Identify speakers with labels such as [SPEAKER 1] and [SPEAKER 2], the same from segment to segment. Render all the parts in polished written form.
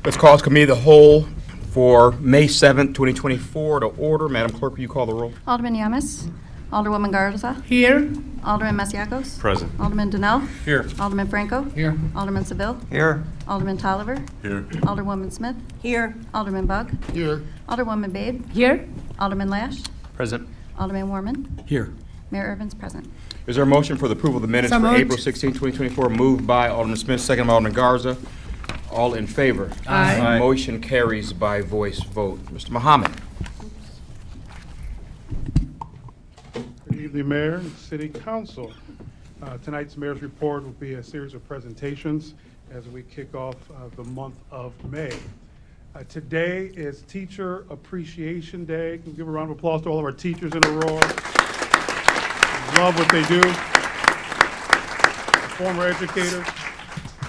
[SPEAKER 1] Let's call this committee of the whole for May 7th, 2024 to order. Madam Clerk, will you call the roll?
[SPEAKER 2] Alderman Yamas. Alderwoman Garza.
[SPEAKER 3] Here.
[SPEAKER 2] Alderman Masiacos.
[SPEAKER 4] Present.
[SPEAKER 2] Alderman Donnell.
[SPEAKER 4] Here.
[SPEAKER 2] Alderman Franco.
[SPEAKER 3] Here.
[SPEAKER 2] Alderman Seville.
[SPEAKER 4] Here.
[SPEAKER 2] Alderman Tolliver.
[SPEAKER 4] Here.
[SPEAKER 2] Alderwoman Smith.
[SPEAKER 3] Here.
[SPEAKER 2] Alderman Bug.
[SPEAKER 3] Here.
[SPEAKER 2] Alderwoman Babe.
[SPEAKER 3] Here.
[SPEAKER 2] Alderman Lash.
[SPEAKER 4] Present.
[SPEAKER 2] Alderman Warman.
[SPEAKER 4] Here.
[SPEAKER 2] Mayor Irvin's present.
[SPEAKER 1] Is there a motion for the approval of the minutes
[SPEAKER 3] So
[SPEAKER 1] for
[SPEAKER 3] moved.
[SPEAKER 1] April 16, 2024, moved by Alderman Smith, second by Alderman Garza? All in favor?
[SPEAKER 3] Aye.
[SPEAKER 1] Motion carries by voice vote. Mr. Muhammad.
[SPEAKER 5] Good evening, Mayor and City Council. Tonight's mayor's report will be a series of presentations as we kick off the month of May. Today is Teacher Appreciation Day. Can we give a round of applause to all of our teachers in Aurora? Love what they do. Former educators,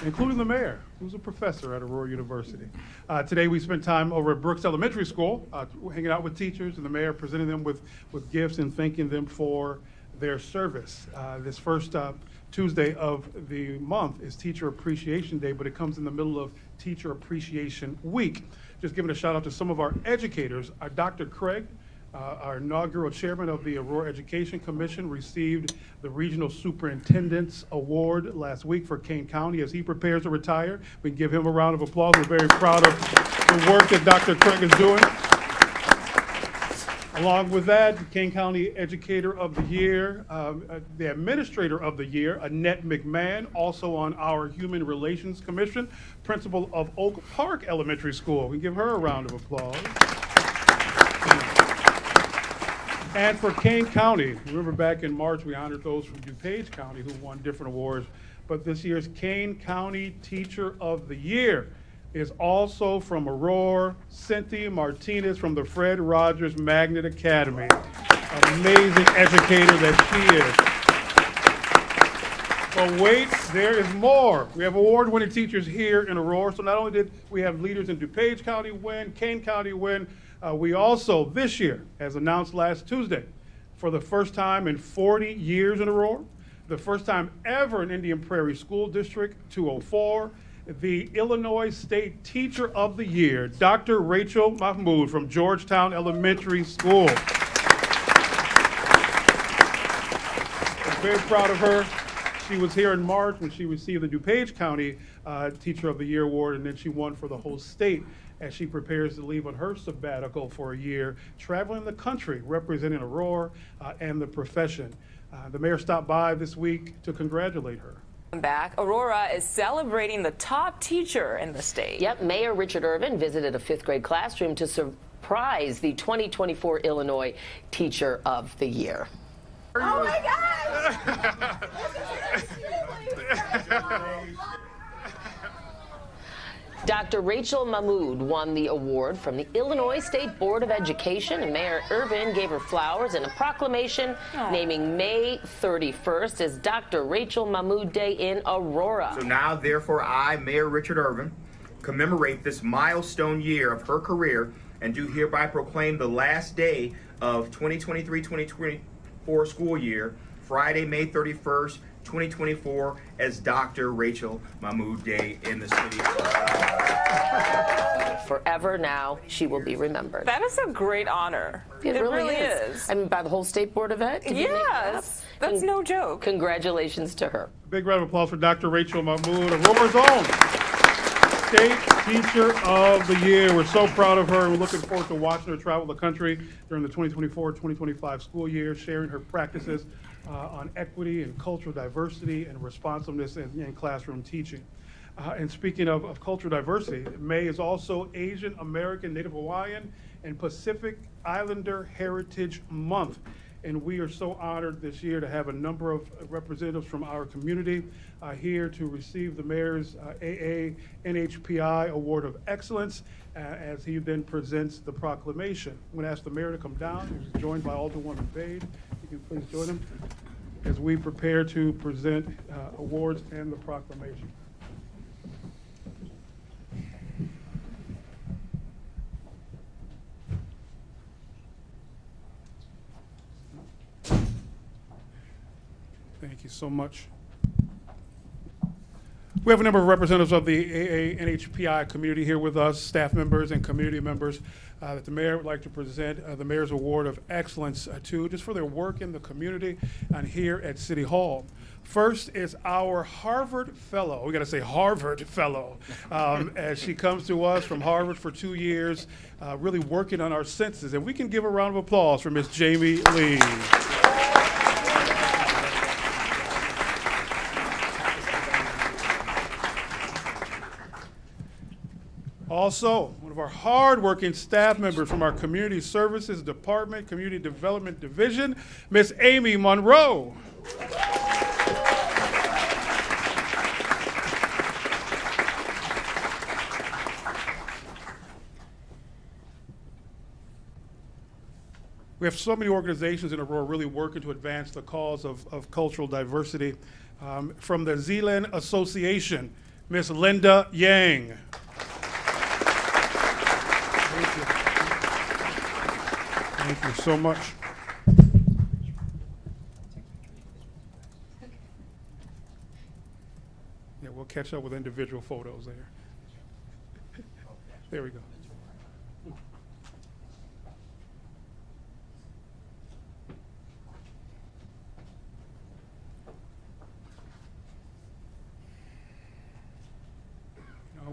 [SPEAKER 5] including the mayor, who's a professor at Aurora University. Today we spent time over at Brooks Elementary School, hanging out with teachers, and the mayor presenting them with gifts and thanking them for their service. This first Tuesday of the month is Teacher Appreciation Day, but it comes in the middle of Teacher Appreciation Week. Just giving a shout out to some of our educators. Dr. Craig, our inaugural chairman of the Aurora Education Commission, received the Regional Superintendent's Award last week for Kane County as he prepares to retire. We can give him a round of applause. We're very proud of the work that Dr. Craig is doing. Along with that, Kane County Educator of the Year, the Administrator of the Year, Annette McMahon, also on our Human Relations Commission, Principal of Oak Park Elementary School. We give her a round of applause. And for Kane County, remember back in March, we honored those from DuPage County who won different awards, but this year's Kane County Teacher of the Year is also from Aurora, Cynthia Martinez from the Fred Rogers Magnet Academy. Amazing educator that she is. But wait, there is more. We have award-winning teachers here in Aurora, so not only did we have leaders in DuPage County win, Kane County win, we also, this year, as announced last Tuesday, for the first time in 40 years in Aurora, the first time ever in Indian Prairie School District 204, the Illinois State Teacher of the Year, Dr. Rachel Mahmoud from Georgetown Elementary School. I'm very proud of her. She was here in March when she received the DuPage County Teacher of the Year award, and then she won for the whole state as she prepares to leave on her sabbatical for a year, traveling the country, representing Aurora and the profession. The mayor stopped by this week to congratulate her.
[SPEAKER 6] Back, Aurora is celebrating the top teacher in the state.
[SPEAKER 7] Yep, Mayor Richard Irvin visited a fifth grade classroom to surprise the 2024 Illinois Teacher of the Year.
[SPEAKER 8] Oh my God!
[SPEAKER 7] Dr. Rachel Mahmoud won the award from the Illinois State Board of Education, and Mayor Irvin gave her flowers and a proclamation naming May 31st as Dr. Rachel Mahmoud Day in Aurora.
[SPEAKER 9] So now, therefore, I, Mayor Richard Irvin, commemorate this milestone year of her career and do hereby proclaim the last day of 2023-2024 school year, Friday, May 31st, 2024, as Dr. Rachel Mahmoud Day in the city of Aurora.
[SPEAKER 7] Forever now, she will be remembered.
[SPEAKER 6] That is a great honor.
[SPEAKER 7] It really is. I mean, by the whole State Board of Ed?
[SPEAKER 6] Yes, that's no joke.
[SPEAKER 7] Congratulations to her.
[SPEAKER 5] Big round of applause for Dr. Rachel Mahmoud, Aurora's own State Teacher of the Year. We're so proud of her, and we're looking forward to watching her travel the country during the 2024-2025 school year, sharing her practices on equity and cultural diversity and responsiveness in classroom teaching. And speaking of cultural diversity, May is also Asian American, Native Hawaiian, and Pacific Islander Heritage Month. And we are so honored this year to have a number of representatives from our community here to receive the mayor's AA NHPI Award of Excellence as he then presents the proclamation. I'm going to ask the mayor to come down. He's joined by Alderwoman Bade. You can please join him as we prepare to present awards and the proclamation. Thank you so much. We have a number of representatives of the AA-NHPI community here with us, staff members and community members that the mayor would like to present the Mayor's Award of Excellence to, just for their work in the community and here at City Hall. First is our Harvard Fellow. We got to say Harvard Fellow, as she comes to us from Harvard for 2 years, really working on our senses. And we can give a round of applause for Miss Jamie Lee. Also, one of our hard-working staff members from our Community Services Department, Community Development Division, Miss Amy Monroe. We have so many organizations in Aurora really working to advance the cause of cultural diversity. From the Zealand Association, Miss Linda Yang. Thank you so much. Yeah, we'll catch up with individual photos there. There we go.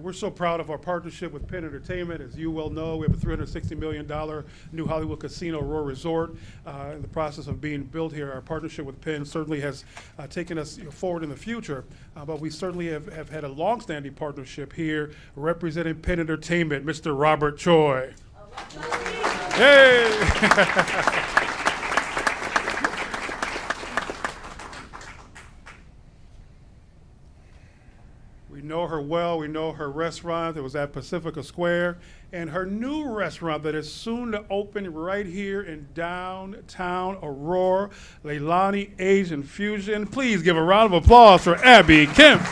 [SPEAKER 5] We're so proud of our partnership with Penn Entertainment. As you well know, we have a $360 million new Hollywood Casino Aurora Resort in the process of being built here. Our partnership with Penn certainly has taken us forward in the future, but we certainly have had a long-standing partnership here representing Penn Entertainment, Mr. Robert Choi. Hey! We know her well. We know her restaurant that was at Pacifica Square, and her new restaurant that is soon to open right here in downtown Aurora, Leilani Asian Fusion. Please give a round of applause for Abby Kemp.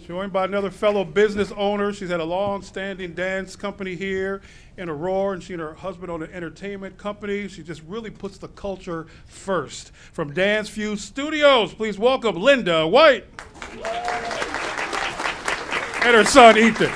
[SPEAKER 5] Joined by another fellow business owner. She's had a long-standing dance company here in Aurora, and she and her husband own an entertainment company. She just really puts the culture first. From Dance Fuse Studios, please welcome Linda White. And her son, Ethan.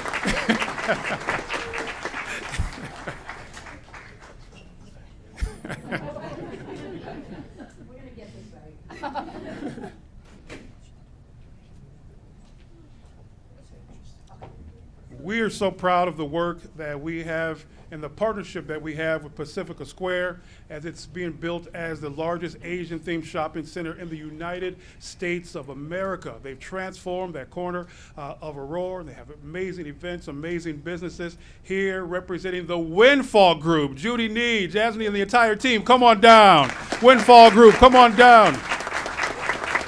[SPEAKER 5] We are so proud of the work that we have and the partnership that we have with Pacifica Square as it's being built as the largest Asian-themed shopping center in the United States of America. They've transformed that corner of Aurora. They have amazing events, amazing businesses here representing the Windfall Group. Judy Nee, Jasmine, and the entire team, come on down. Windfall Group, come on down.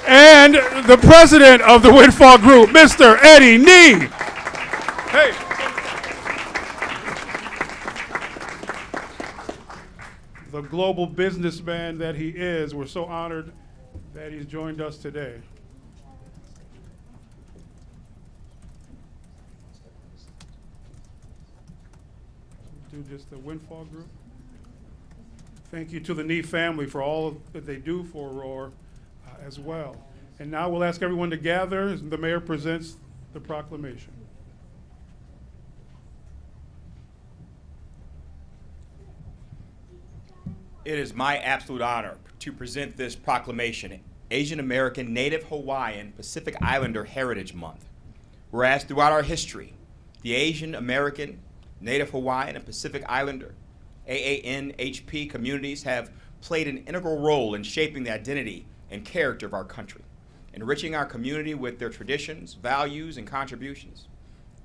[SPEAKER 5] And the president of the Windfall Group, Mr. Eddie Nee. Hey. The global businessman that he is, we're so honored that he's joined us today. Do just the Windfall Group. Thank you to the Nee family for all that they do for Aurora as well. And now we'll ask everyone to gather as the mayor presents the proclamation.
[SPEAKER 1] It is my absolute honor to present this proclamation, Asian American, Native Hawaiian, Pacific Islander Heritage Month. Whereas throughout our history, the Asian American, Native Hawaiian, and Pacific Islander, AANHP communities have played an integral role in shaping the identity and character of our country, enriching our community with their traditions, values, and contributions.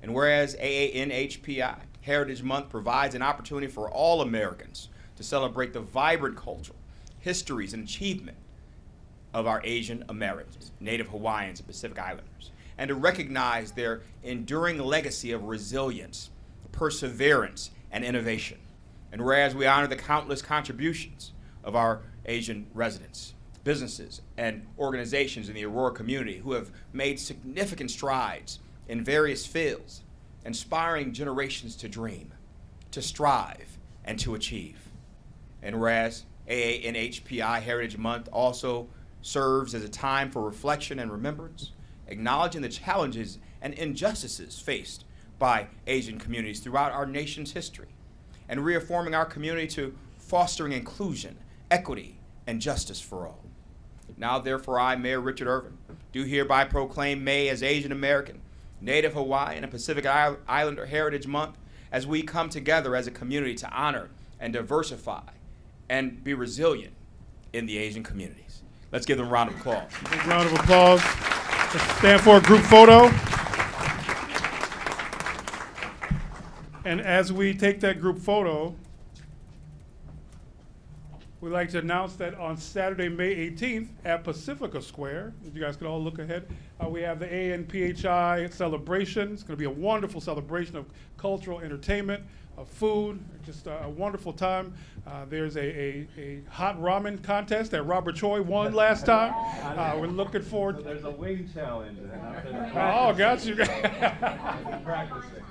[SPEAKER 1] And whereas AANHPI Heritage Month provides an opportunity for all Americans to celebrate the vibrant culture, histories, and achievement of our Asian Americans, Native Hawaiians, and Pacific Islanders, and to recognize their enduring legacy of resilience, perseverance, and innovation. And whereas we honor the countless contributions of our Asian residents, businesses, and organizations in the Aurora community who have made significant strides in various fields, inspiring generations to dream, to strive, and to achieve. And whereas AANHPI Heritage Month also serves as a time for reflection and remembrance, acknowledging the challenges and injustices faced by Asian communities throughout our nation's history, and reaffirming our community to fostering inclusion, equity, and justice for all. Now, therefore, I, Mayor Richard Irvin, do hereby proclaim May as Asian American, Native Hawaiian, and Pacific Islander Heritage Month as we come together as a community to honor and diversify and be resilient in the Asian communities. Let's give them a round of applause.
[SPEAKER 5] Big round of applause. Let's stand for a group photo. And as we take that group photo, we'd like to announce that on Saturday, May 18th at Pacifica Square, if you guys could all look ahead, we have the ANPHI celebration. It's going to be a wonderful celebration of cultural entertainment, of food, just a wonderful time. There's a hot ramen contest that Robert Choi won last time. We're looking forward.
[SPEAKER 3] There's a wing challenge.
[SPEAKER 5] Oh, got you.
[SPEAKER 3] Practicing.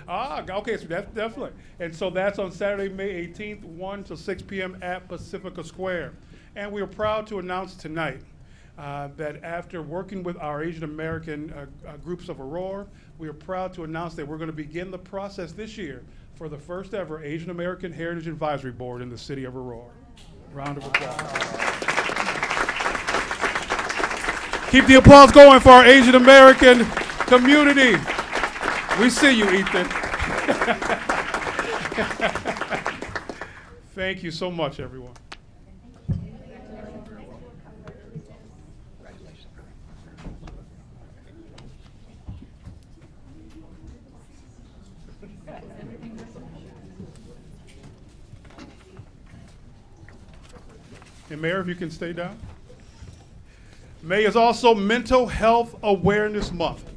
[SPEAKER 5] Okay, so that's definitely. And so that's on Saturday, May 18th, 1 to 6 p.m. at Pacifica Square. And we are proud to announce tonight that after working with our Asian American groups of Aurora, we are proud to announce that we're going to begin the process this year for the first ever Asian American Heritage Advisory Board in the city of Aurora. Round of applause. Keep the applause going for our Asian American community. We see you, Ethan. Thank you so much, everyone. And Mayor, if you can stay down. May is also Mental Health Awareness Month.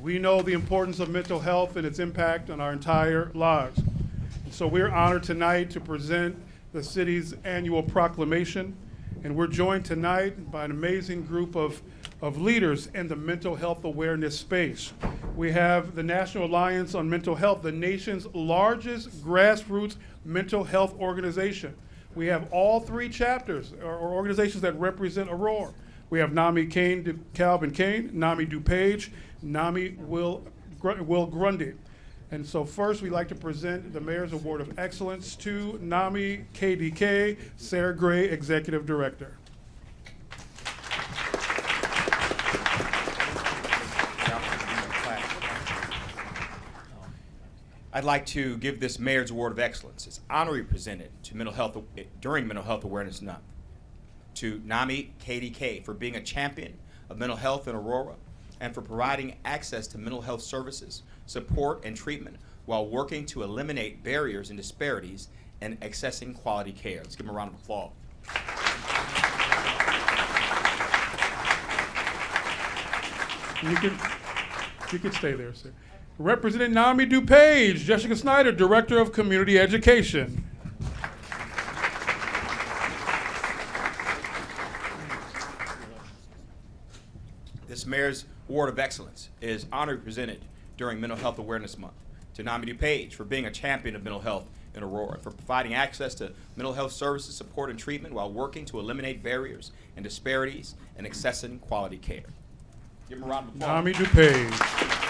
[SPEAKER 5] We know the importance of mental health and its impact on our entire lives. So we're honored tonight to present the city's annual proclamation. And we're joined tonight by an amazing group of leaders in the mental health awareness space. We have the National Alliance on Mental Health, the nation's largest grassroots mental health organization. We have all three chapters or organizations that represent Aurora. We have NAMI Calvin Kane, NAMI DuPage, NAMI Will Grundy. And so first we'd like to present the Mayor's Award of Excellence to NAMI KDK, Sarah Gray, Executive Director.
[SPEAKER 1] I'd like to give this Mayor's Award of Excellence. It's honorary presented to mental health during Mental Health Awareness Month to NAMI KDK for being a champion of mental health in Aurora and for providing access to mental health services, support, and treatment while working to eliminate barriers and disparities and accessing quality care. Let's give them a round of applause.
[SPEAKER 5] You can stay there, sir. Representing NAMI DuPage, Jessica Snyder, Director of Community Education.
[SPEAKER 1] This Mayor's Award of Excellence is honorably presented during Mental Health Awareness Month to NAMI DuPage for being a champion of mental health in Aurora, for providing access to mental health services, support, and treatment while working to eliminate barriers and disparities and accessing quality care. Give him a round of applause.
[SPEAKER 5] NAMI DuPage.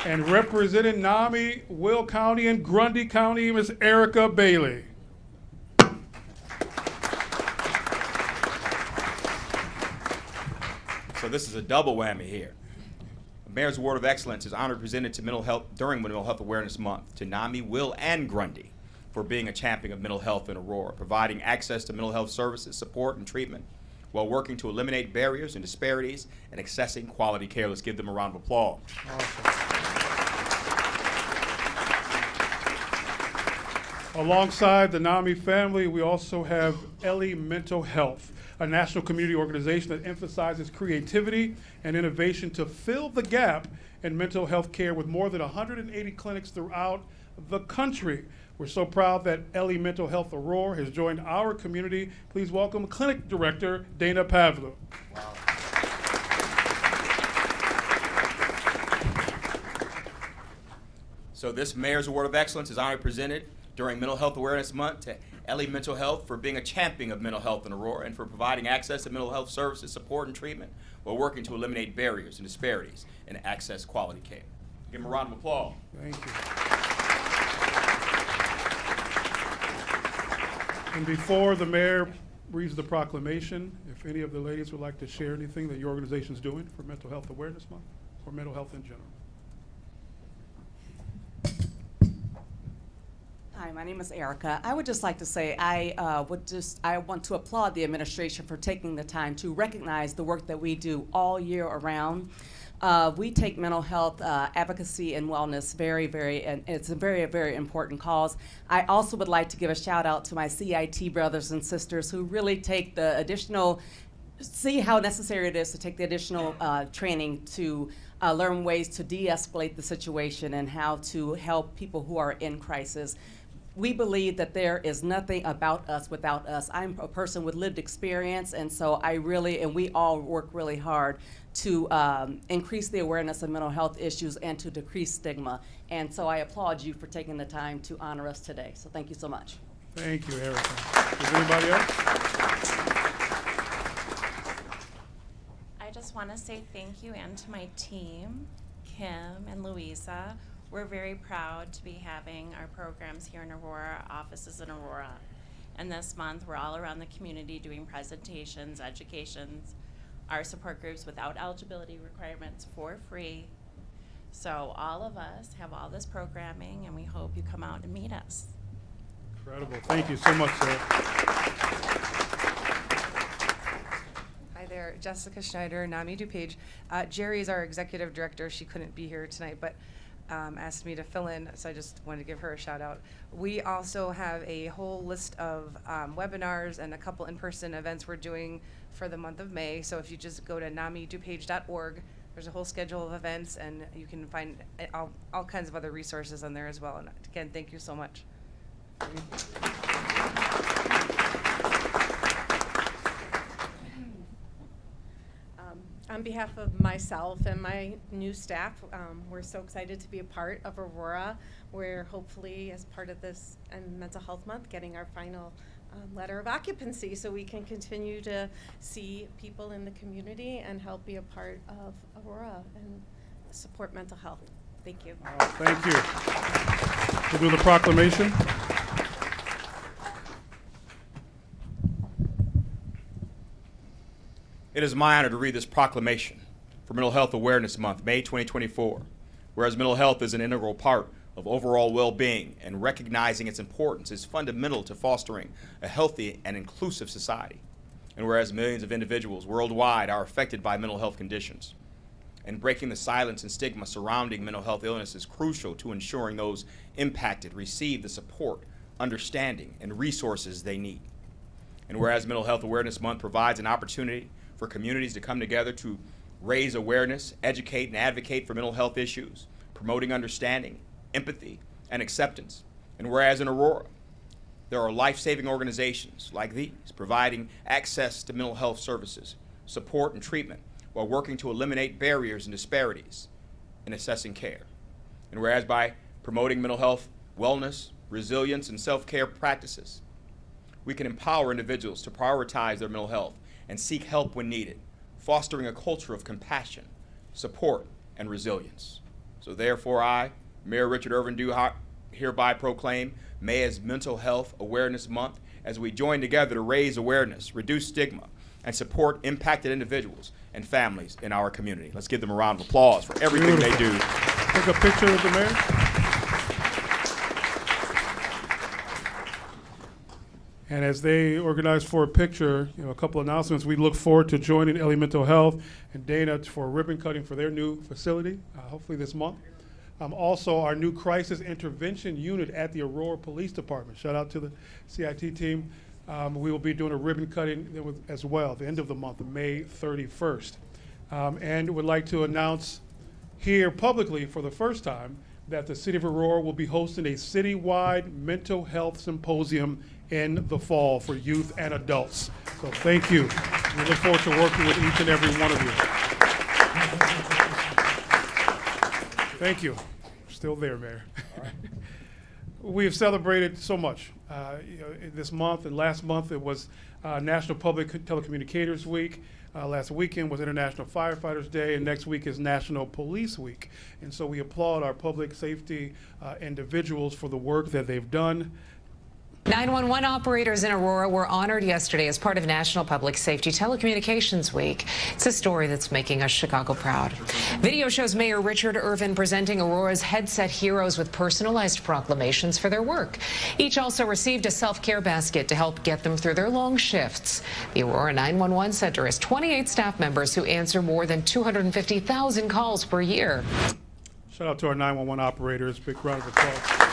[SPEAKER 5] And representing NAMI, Will County and Grundy County, Ms. Erica Bailey.
[SPEAKER 1] So this is a double whammy here. The Mayor's Award of Excellence is honored presented to mental health during Mental Health Awareness Month to NAMI, Will, and Grundy for being a champion of mental health in Aurora, providing access to mental health services, support, and treatment while working to eliminate barriers and disparities and accessing quality care. Let's give them a round of applause.
[SPEAKER 5] Awesome. Alongside the NAMI family, we also have Ellie Mental Health, a national community organization that emphasizes creativity and innovation to fill the gap in mental health care with more than 180 clinics throughout the country. We're so proud that Ellie Mental Health Aurora has joined our community. Please welcome Clinic Director Dana Pavlou.
[SPEAKER 1] So this Mayor's Award of Excellence is honorably presented during Mental Health Awareness Month to Ellie Mental Health for being a champion of mental health in Aurora and for providing access to mental health services, support, and treatment while working to eliminate barriers and disparities in access quality care. Give them a round of applause.
[SPEAKER 5] Thank you. And before the mayor reads the proclamation, if any of the ladies would like to share anything that your organization is doing for Mental Health Awareness Month or mental health in general.
[SPEAKER 4] Hi, my name is Erica. I would just like to say I want to applaud the administration for taking the time to recognize the work that we do all year around. We take mental health advocacy and wellness and it's a very, very important cause. I also would like to give a shout out to my CIT brothers and sisters who really take the additional, see how necessary it is to take the additional training to learn ways to de-escalate the situation and how to help people who are in crisis. We believe that there is nothing about us without us. I'm a person with lived experience, and so we all work really hard to increase the awareness of mental health issues and to decrease stigma. And so I applaud you for taking the time to honor us today. So thank you so much.
[SPEAKER 5] Thank you, Erica. Is anybody else?
[SPEAKER 10] I just want to say thank you and to my team, Kim and Louisa. We're very proud to be having our programs here in Aurora, offices in Aurora. And this month, we're all around the community doing presentations, educations, our support groups without eligibility requirements for free. So all of us have all this programming, and we hope you come out and meet us.
[SPEAKER 5] Incredible. Thank you so much, Sarah.
[SPEAKER 11] Hi there, Jessica Schneider, Nami DuPage. Jerry is our executive director. She couldn't be here tonight, but asked me to fill in, so I just wanted to give her a shout out. We also have a whole list of webinars and a couple in-person events we're doing for the month of May. So if you just go to namidupage.org, there's a whole schedule of events, and you can find all kinds of other resources on there as well. And again, thank you so much.
[SPEAKER 12] On behalf of myself and my new staff, we're so excited to be a part of Aurora. We're hopefully, as part of this Mental Health Month, getting our final letter of occupancy so we can continue to see people in the community and help be a part of Aurora and support mental health. Thank you.
[SPEAKER 5] Thank you. We'll do the proclamation.
[SPEAKER 1] It is my honor to read this proclamation for Mental Health Awareness Month, May 2024. Whereas mental health is an integral part of overall well-being and recognizing its importance is fundamental to fostering a healthy and inclusive society. And whereas millions of individuals worldwide are affected by mental health conditions, and breaking the silence and stigma surrounding mental health illness is crucial to ensuring those impacted receive the support, understanding, and resources they need. And whereas Mental Health Awareness Month provides an opportunity for communities to come together to raise awareness, educate, and advocate for mental health issues, promoting understanding, empathy, and acceptance. And whereas in Aurora, there are life-saving organizations like these providing access to mental health services, support, and treatment while working to eliminate barriers and disparities in assessing care. And whereas by promoting mental health, wellness, resilience, and self-care practices, we can empower individuals to prioritize their mental health and seek help when needed, fostering a culture of compassion, support, and resilience. So therefore I, Mayor Richard Irvin, do hereby proclaim May as Mental Health Awareness Month as we join together to raise awareness, reduce stigma, and support impacted individuals and families in our community. Let's give them a round of applause for everything they do.
[SPEAKER 5] Take a picture with the mayor. And as they organize for a picture, a couple announcements. We look forward to joining Ellie Mental Health and Dana for ribbon cutting for their new facility, hopefully this month. Also, our new crisis intervention unit at the Aurora Police Department. Shout out to the CIT team. We will be doing a ribbon cutting as well at the end of the month, May 31st. And would like to announce here publicly for the first time, that the City of Aurora will be hosting a citywide mental health symposium in the fall for youth and adults. So thank you. We look forward to working with each and every one of you. Thank you. Still there, Mayor. We have celebrated so much this month, and last month it was National Public Telecommunicators Week. Last weekend was International Firefighters Day, and next week is National Police Week. And so we applaud our public safety individuals for the work that they've done.
[SPEAKER 13] 911 operators in Aurora were honored yesterday as part of National Public Safety Telecommunications Week. It's a story that's making us Chicago proud. Video shows Mayor Richard Irvin presenting Aurora's headset heroes with personalized proclamations for their work. Each also received a self-care basket to help get them through their long shifts. The Aurora 911 Center has 28 staff members who answer more than 250,000 calls per year.
[SPEAKER 5] Shout out to our 911 operators. Big round of applause.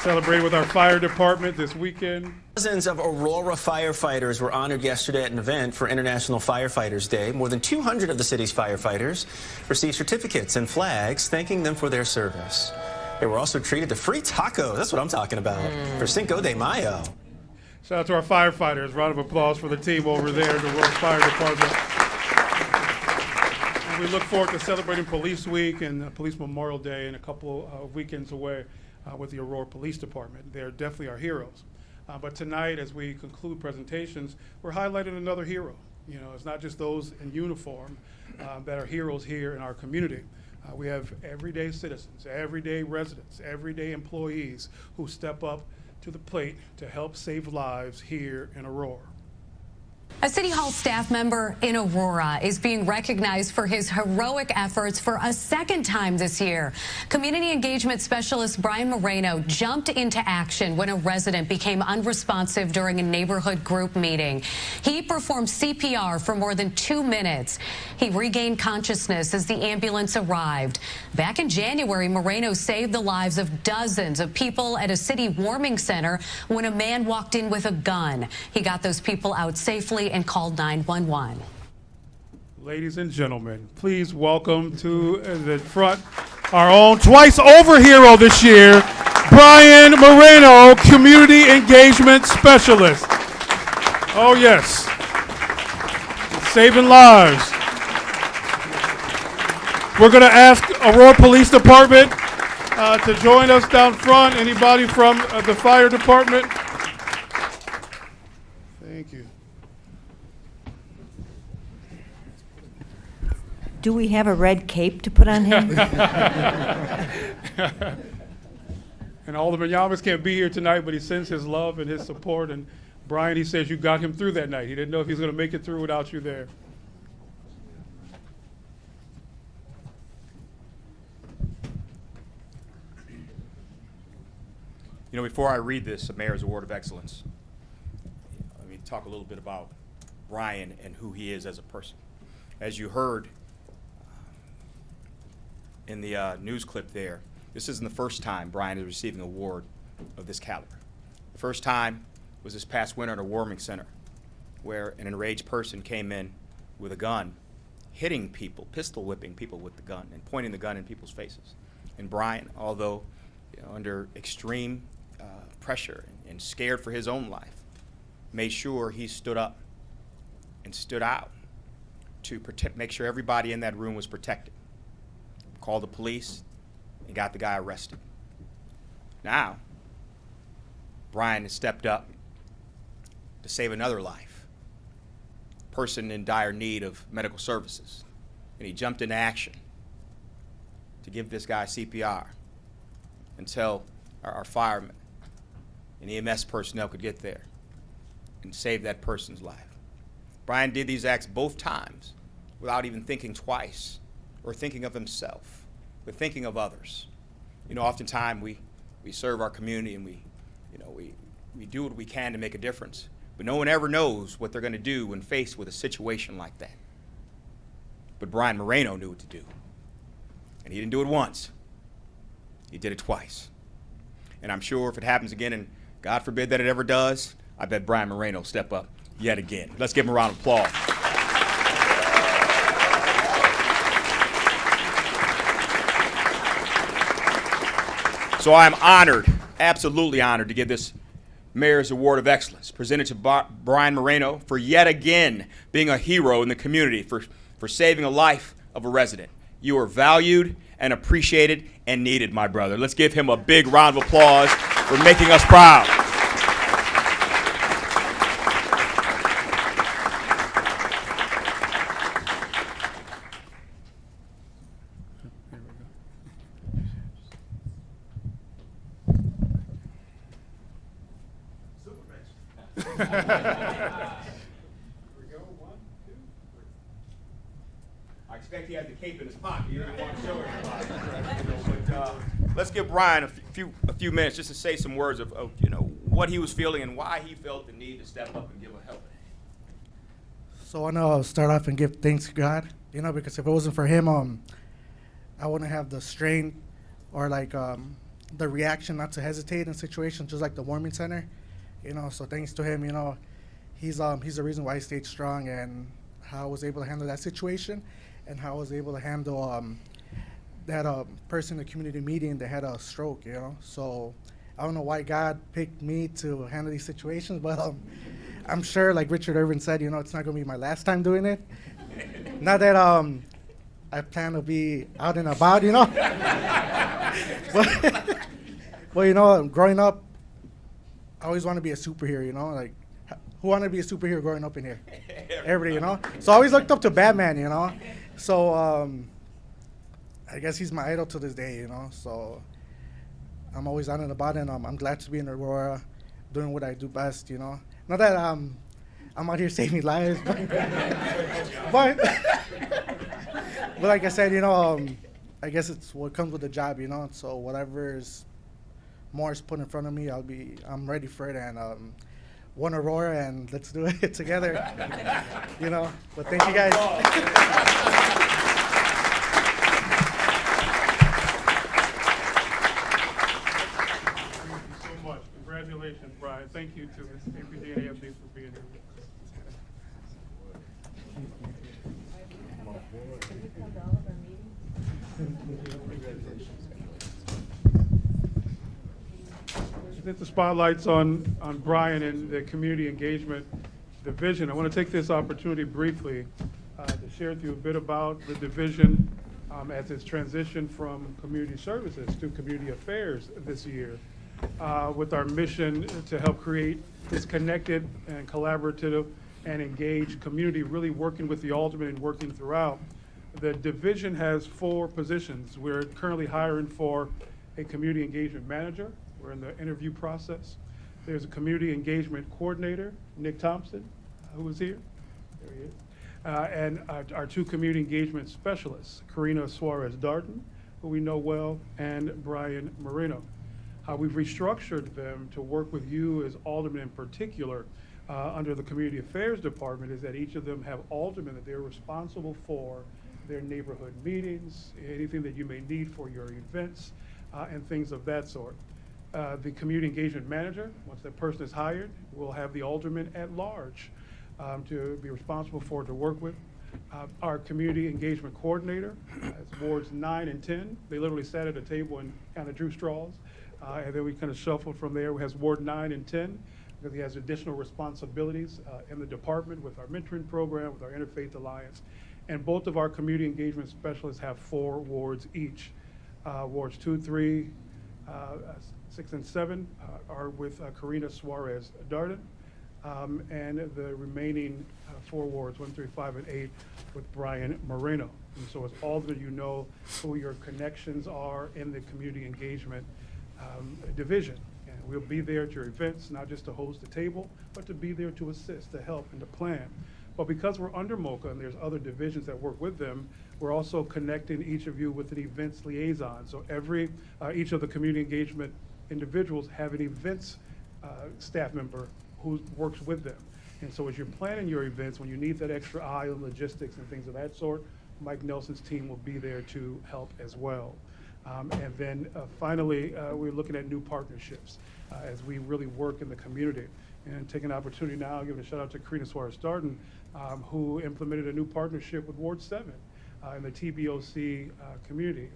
[SPEAKER 5] Celebrated with our fire department this weekend.
[SPEAKER 14] Dozens of Aurora firefighters were honored yesterday at an event for International Firefighters Day. More than 200 of the city's firefighters received certificates and flags thanking them for their service. They were also treated to free tacos. That's what I'm talking about. For Cinco de Mayo.
[SPEAKER 5] Shout out to our firefighters. Round of applause for the team over there at the Aurora Fire Department. And we look forward to celebrating Police Week and Police Memorial Day in a couple of weekends away. With the Aurora Police Department. They're definitely our heroes. But tonight, as we conclude presentations, we're highlighting another hero. You know, it's not just those in uniform that are heroes here in our community. We have everyday citizens, everyday residents, everyday employees who step up to the plate to help save lives here in Aurora.
[SPEAKER 13] A City Hall staff member in Aurora is being recognized for his heroic efforts for a second time this year. Community engagement specialist Brian Moreno jumped into action when a resident became unresponsive during a neighborhood group meeting. He performed CPR for more than 2 minutes. He regained consciousness as the ambulance arrived. Back in January, Moreno saved the lives of dozens of people at a city warming center when a man walked in with a gun. He got those people out safely and called 911.
[SPEAKER 5] Ladies and gentlemen, please welcome to the front our own twice over hero this year, Brian Moreno, Community Engagement Specialist. Oh yes, saving lives. We're going to ask Aurora Police Department to join us down front. Anybody from the fire department? Thank you.
[SPEAKER 15] Do we have a red cape to put on him?
[SPEAKER 5] And Alderman Yamas can't be here tonight, but he sends his love and his support. And Brian, he says you got him through that night. He didn't know if he was going to make it through without you there.
[SPEAKER 1] You know, before I read this, a Mayor's Award of Excellence, let me talk a little bit about Brian and who he is as a person. As you heard in the news clip there, this isn't the first time Brian is receiving an award of this caliber. The first time was this past winter at a warming center where an enraged person came in with a gun, hitting people, pistol whipping people with the gun and pointing the gun in people's faces. And Brian, although under extreme pressure and scared for his own life, made sure he stood up and stood out to protect, make sure everybody in that room was protected. Called the police and got the guy arrested. Now, Brian has stepped up to save another life, a person in dire need of medical services. And he jumped into action to give this guy CPR until our firemen and EMS personnel could get there and save that person's life. Brian did these acts both times without even thinking twice or thinking of himself, but thinking of others. You know, oftentimes we serve our community and we do what we can to make a difference, but no one ever knows what they're going to do when faced with a situation like that. But Brian Moreno knew what to do. And he didn't do it once. He did it twice. And I'm sure if it happens again, and God forbid that it ever does, I bet Brian Moreno will step up yet again. Let's give him a round of applause. So I am honored, absolutely honored, to give this Mayor's Award of Excellence presented to Brian Moreno for yet again being a hero in the community, for saving a life of a resident. You are valued and appreciated and needed, my brother. Let's give him a big round of applause for making us proud. I expect he has the cape in his pocket. He doesn't want to show everybody. But let's give Brian a few minutes just to say some words of what he was feeling and why he felt the need to step up and give a helping hand.
[SPEAKER 16] So I want to start off and give thanks to God, because if it wasn't for him, I wouldn't have the strength or the reaction not to hesitate in situations just like the warming center. So thanks to him, he's the reason why I stayed strong and how I was able to handle that situation and how I was able to handle that person in the community meeting that had a stroke, So I don't know why God picked me to handle these situations, but I'm sure, like Richard Irvin said, it's not going to be my last time doing it. Not that I plan to be out and about, but growing up, I always want to be a superhero, who wanted to be a superhero growing up in here? Everybody, So I always looked up to Batman, So I guess he's my idol to this day, So I'm always out and about, and I'm glad to be in Aurora, doing what I do best, Not that I'm out here saving lives, but like I said, I guess it's what comes with the job, So whatever's more is put in front of me, I'm ready for it, and one Aurora, and let's do it together, But thank you guys.
[SPEAKER 5] Thank you so much. Congratulations, Brian. Thank you to Ms. APD and AFD for being here with us. I think the spotlight's on Brian and the community engagement division. I want to take this opportunity briefly to share with you a bit about the division as it's transitioned from community services to community affairs this year, with our mission to help create this connected and collaborative and engaged community, really working with the aldermen and working throughout. The division has 4 positions. We're currently hiring for a community engagement manager. We're in the interview process. There's a community engagement coordinator, Nick Thompson, who is here. There he is. And our 2 community engagement specialists, Karina Suarez-Darden, who we know well, and Brian Moreno. How we've restructured them to work with you as aldermen in particular under the Community Affairs Department is that each of them have aldermen that they're responsible for their neighborhood meetings, anything that you may need for your events, and things of that sort. The community engagement manager, once that person is hired, will have the alderman at large to be responsible for, to work with. Our community engagement coordinator, it's wards 9 and 10. They literally sat at a table and kind of drew straws. And then we kind of shuffled from there. We has Ward 9 and 10, because he has additional responsibilities in the department with our mentoring program, with our Interfaith Alliance. And both of our community engagement specialists have 4 wards each. Wards 2, 3, 6, and 7 are with Karina Suarez-Darden. And the remaining 4 wards, 1, 3, 5, and 8, with Brian Moreno. And so as aldermen, you know who your connections are in the community engagement division. And we'll be there at your events, not just to host the table, but to be there to assist, to help, and to plan. But because we're under MOCA and there's other divisions that work with them, we're also connecting each of you with an events liaison. So each of the community engagement individuals have an events staff member who works with them. And so as you're planning your events, when you need that extra eye on logistics and things of that sort, Mike Nelson's team will be there to help as well. And then finally, we're looking at new partnerships as we really work in the community. And take an opportunity now, giving a shout out to Karina Suarez-Darden, who implemented a new partnership with Ward 7. in the TBOC community.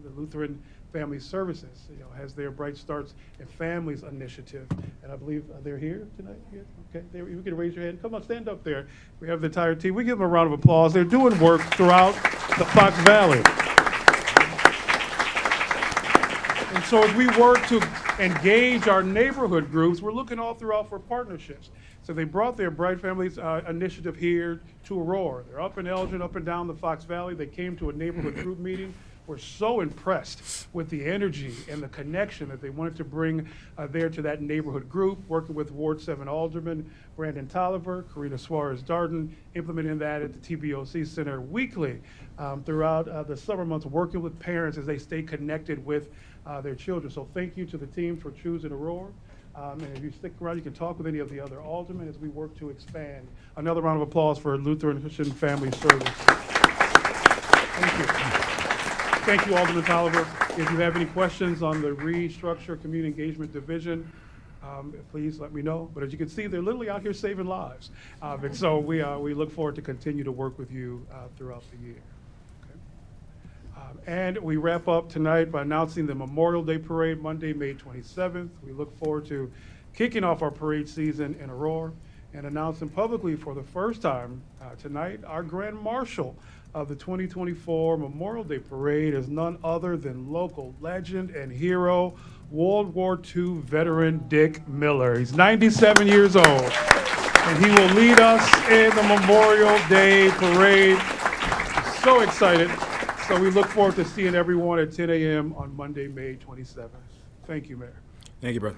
[SPEAKER 5] The Lutheran Family Services, has their Bright Starts and Families initiative, and I believe they're here tonight. Yeah? Okay, you can raise your hand. Come on, stand up there. We have the entire team. We give them a round of applause. They're doing work throughout the Fox Valley. And so as we work to engage our neighborhood groups, we're looking all throughout for partnerships. So they brought their Bright Families initiative here to Aurora. They're up in Elgin, up and down the Fox Valley. They came to a neighborhood group meeting. We're so impressed with the energy and the connection that they wanted to bring there to that neighborhood group, working with Ward 7 Alderman Brandon Tolliver, Karina Suarez-Darden, implementing that at the TBOC Center weekly throughout the summer months, working with parents as they stay connected with their children. So thank you to the team for choosing Aurora. And if you stick around, you can talk with any of the other aldermen as we work to expand. Another round of applause for Lutheran Christian Family Service. Thank you. Thank you, Alderman Tolliver. If you have any questions on the restructure community engagement division, please let me know. But as you can see, they're literally out here saving lives. And so we look forward to continue to work with you throughout the year. And we wrap up tonight by announcing the Memorial Day Parade, Monday, May 27th. We look forward to kicking off our parade season in Aurora and announcing publicly for the first time tonight our Grand Marshal of the 2024 Memorial Day Parade is none other than local legend and hero, World War II veteran Dick Miller. He's 97 years old, and he will lead us in the Memorial Day Parade. He's so excited. So we look forward to seeing everyone at 10 a.m. on Monday, May 27th. Thank you, Mayor.
[SPEAKER 1] Thank you, brother.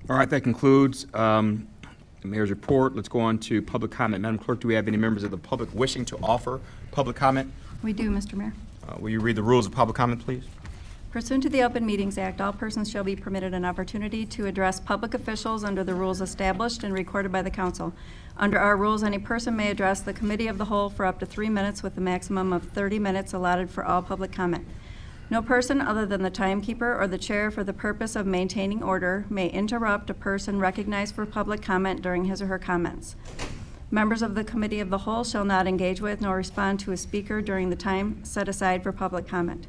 [SPEAKER 1] All right, that concludes the mayor's report. Let's go on to public comment. Madam Clerk, do we have any members of the public wishing to offer public comment?
[SPEAKER 2] We do, Mr. Mayor.
[SPEAKER 1] Will you read the rules of public comment, please?
[SPEAKER 2] Pursuant to the Open Meetings Act, all persons shall be permitted an opportunity to address public officials under the rules established and recorded by the council. Under our rules, any person may address the committee of the whole for up to 3 minutes with a maximum of 30 minutes allotted for all public comment. No person other than the timekeeper or the chair for the purpose of maintaining order may interrupt a person recognized for public comment during his or her comments. Members of the committee of the whole shall not engage with nor respond to a speaker during the time set aside for public comment.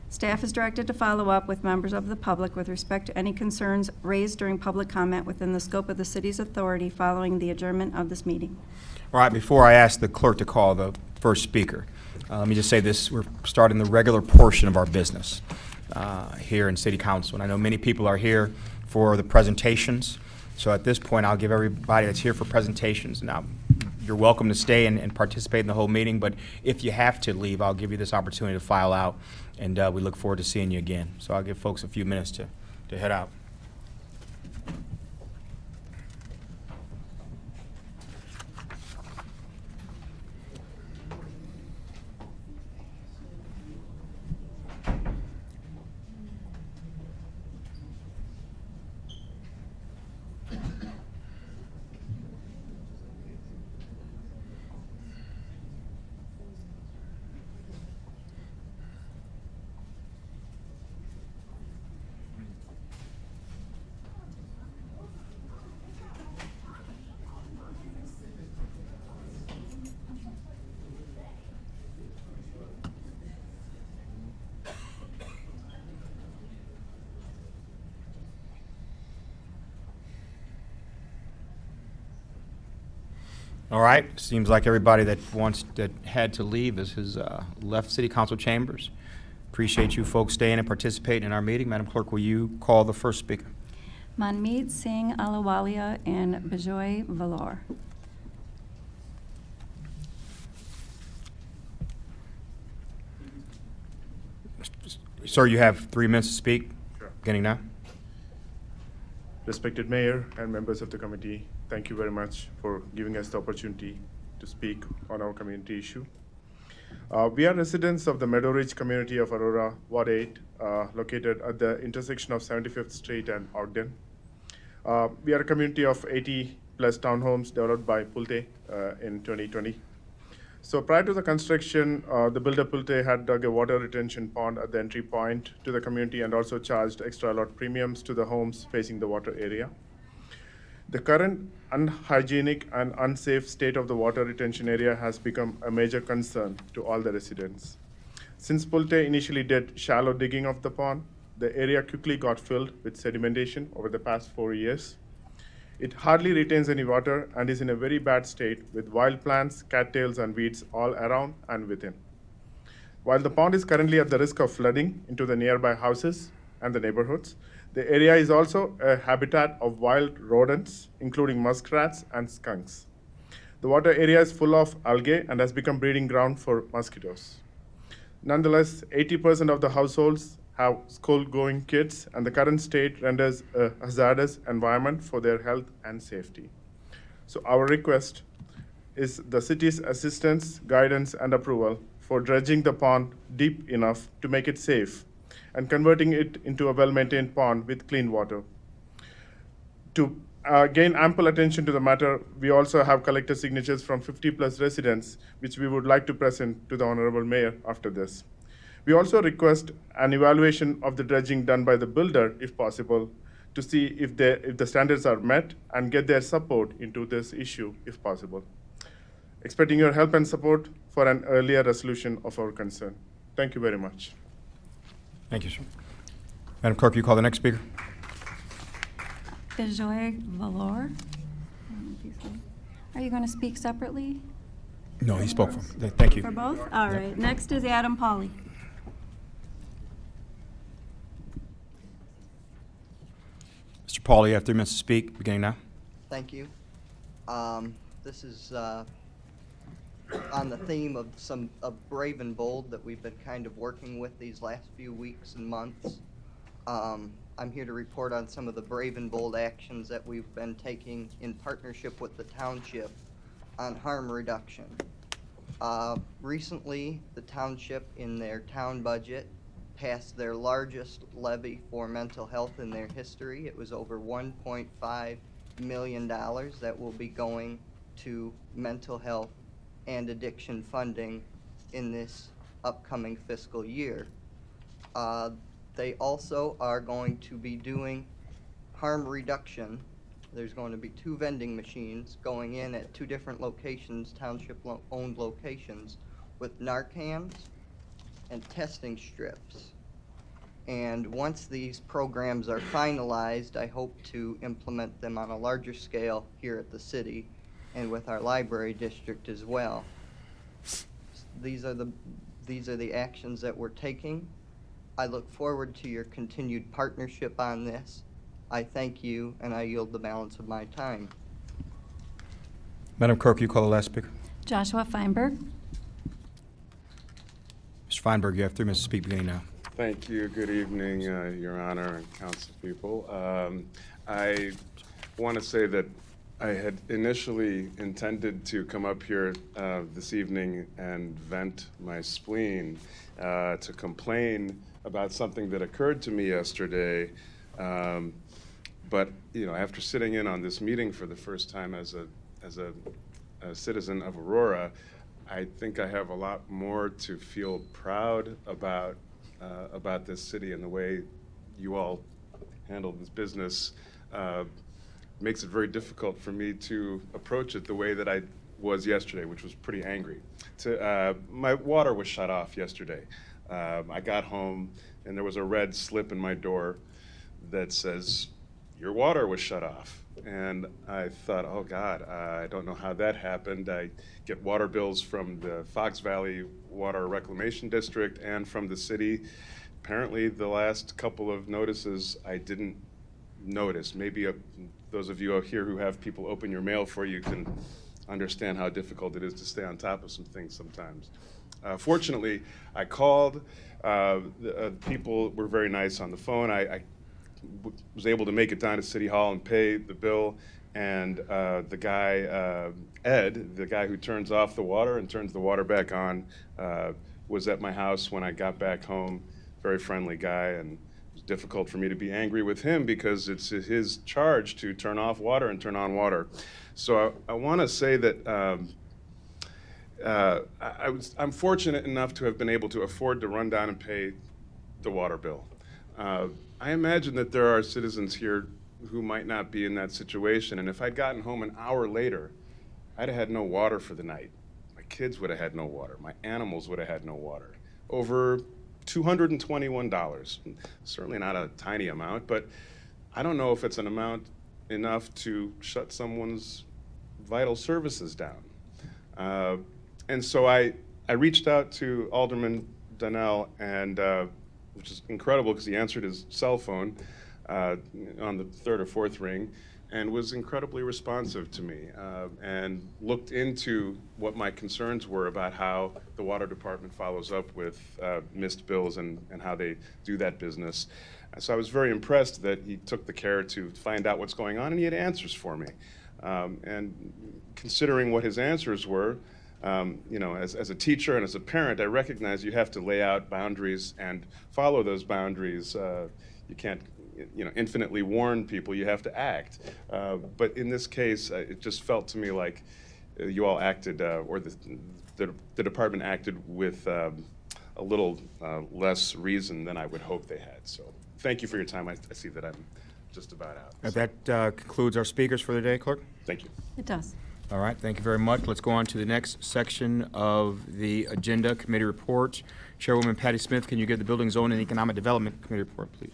[SPEAKER 2] Staff is directed to follow up with members of the public with respect to any concerns raised during public comment within the scope of the city's authority following the adjournment of this meeting.
[SPEAKER 1] All right, before I ask the clerk to call the first speaker, let me just say this. We're starting the regular portion of our business here in City Council. And I know many people are here for the presentations. So at this point, I'll give everybody that's here for presentations. Now, you're welcome to stay and participate in the whole meeting, but if you have to leave, I'll give you this opportunity to file out, and we look forward to seeing you again. So I'll give folks a few minutes to head out. All right, seems like everybody that had to leave has left City Council chambers. Appreciate you folks staying and participating in our meeting. Madam Clerk, will you call the first speaker?
[SPEAKER 2] Manmeet Singh Alawalia and Bijoy Valor.
[SPEAKER 1] Sir, you have 3 minutes to speak.
[SPEAKER 17] Sure.
[SPEAKER 1] Beginning now.
[SPEAKER 17] Respected Mayor and members of the committee, thank you very much for giving us the opportunity to speak on our community issue. We are residents of the Meadow Ridge community of Aurora, Ward 8, located at the intersection of 75th Street and Ogden. We are a community of 80 plus townhomes developed by Pulte in 2020. So prior to the construction, the builder Pulte had dug a water retention pond at the entry point to the community and also charged extra lot premiums to the homes facing the water area. The current unhygienic and unsafe state of the water retention area has become a major concern to all the residents. Since Pulte initially did shallow digging of the pond, the area quickly got filled with sedimentation over the past 4 years. It hardly retains any water and is in a very bad state with wild plants, cattails, and weeds all around and within. While the pond is currently at the risk of flooding into the nearby houses and the neighborhoods, the area is also a habitat of wild rodents, including muskrats and skunks. The water area is full of algae and has become breeding ground for mosquitoes. Nonetheless, 80% of the households have school-going kids, and the current state renders a hazardous environment for their health and safety. So our request is the city's assistance, guidance, and approval for dredging the pond deep enough to make it safe and converting it into a well-maintained pond with clean water. To gain ample attention to the matter, we also have collected signatures from 50+ residents, which we would like to present to the Honorable Mayor after this. We also request an evaluation of the dredging done by the builder, if possible, to see if the standards are met and get their support into this issue, if possible. Expecting your help and support for an earlier resolution of our concern. Thank you very much.
[SPEAKER 1] Thank you, sir. Madam Clerk, you call the next speaker.
[SPEAKER 2] Bijoy Valor. Are you going to speak separately?
[SPEAKER 1] No, he spoke for. Thank you.
[SPEAKER 2] For both? All right. Next is Adam Pauley.
[SPEAKER 1] Mr. Paul, you have 3 minutes to speak, beginning now.
[SPEAKER 18] Thank you. This is on the theme of brave and bold that we've been kind of working with these last few weeks and months. I'm here to report on some of the brave and bold actions that we've been taking in partnership with the township on harm reduction. Recently, the township in their town budget passed their largest levy for mental health in their history. It was over $1.5 million that will be going to mental health and addiction funding in this upcoming fiscal year. They also are going to be doing harm reduction. There's going to be 2 vending machines going in at 2 different locations, township-owned locations, with Narcans and testing strips. And once these programs are finalized, I hope to implement them on a larger scale here at the city and with our library district as well. These are the actions that we're taking. I look forward to your continued partnership on this. I thank you, and I yield the balance of my time.
[SPEAKER 1] Madam Clerk, you call the last speaker.
[SPEAKER 2] Joshua Feinberg.
[SPEAKER 1] Mr. Feinberg, you have 3 minutes to speak, beginning now.
[SPEAKER 19] Thank you. Good evening, Your Honor and council people. I want to say that I had initially intended to come up here this evening and vent my spleen, to complain about something that occurred to me yesterday. But after sitting in on this meeting for the first time as a citizen of Aurora, I think I have a lot more to feel proud about this city, and the way you all handle this business makes it very difficult for me to approach it the way that I was yesterday, which was pretty angry. My water was shut off yesterday. I got home and there was a red slip in my door that says, "Your water was shut off." And I thought, oh God, I don't know how that happened. I get water bills from the Fox Valley Water Reclamation District and from the city. Apparently the last couple of notices I didn't notice. Maybe those of you out here who have people open your mail for you can understand how difficult it is to stay on top of some things sometimes. Fortunately, I called. People were very nice on the phone. I was able to make it down to City Hall and pay the bill, and the guy, Ed, the guy who turns off the water and turns the water back on, was at my house when I got back home. Very friendly guy, and it was difficult for me to be angry with him because it's his charge to turn off water and turn on water. So I want to say that I'm fortunate enough to have been able to afford to run down and pay the water bill. I imagine that there are citizens here who might not be in that situation. And if I'd gotten home an hour later, I'd have had no water for the night. My kids would have had no water. My animals would have had no water. Over $221. Certainly not a tiny amount, but I don't know if it's an amount enough to shut someone's vital services down. And so I reached out to Alderman Donnell, and which is incredible because he answered his cell phone on the third or fourth ring, and was incredibly responsive to me, and looked into what my concerns were about how the water department follows up with missed bills and how they do that business. So I was very impressed that he took the care to find out what's going on, and he had answers for me. And considering what his answers were, you know, as a teacher and as a parent, I recognize you have to lay out boundaries and follow those boundaries. You can't, you know, infinitely warn people. You have to act. But in this case, it just felt to me like you all acted, or the department acted with a little less reason than I would hope they had. So thank you for your time. I see that I'm just about out.
[SPEAKER 1] That concludes our speakers for the day, Clerk.
[SPEAKER 19] Thank you.
[SPEAKER 2] It does.
[SPEAKER 1] All right, thank you very much. Let's go on to the next section of the agenda, committee reports. Chairwoman Patty Smith, can you give the Building, Zone, and Economic Development Committee report, please?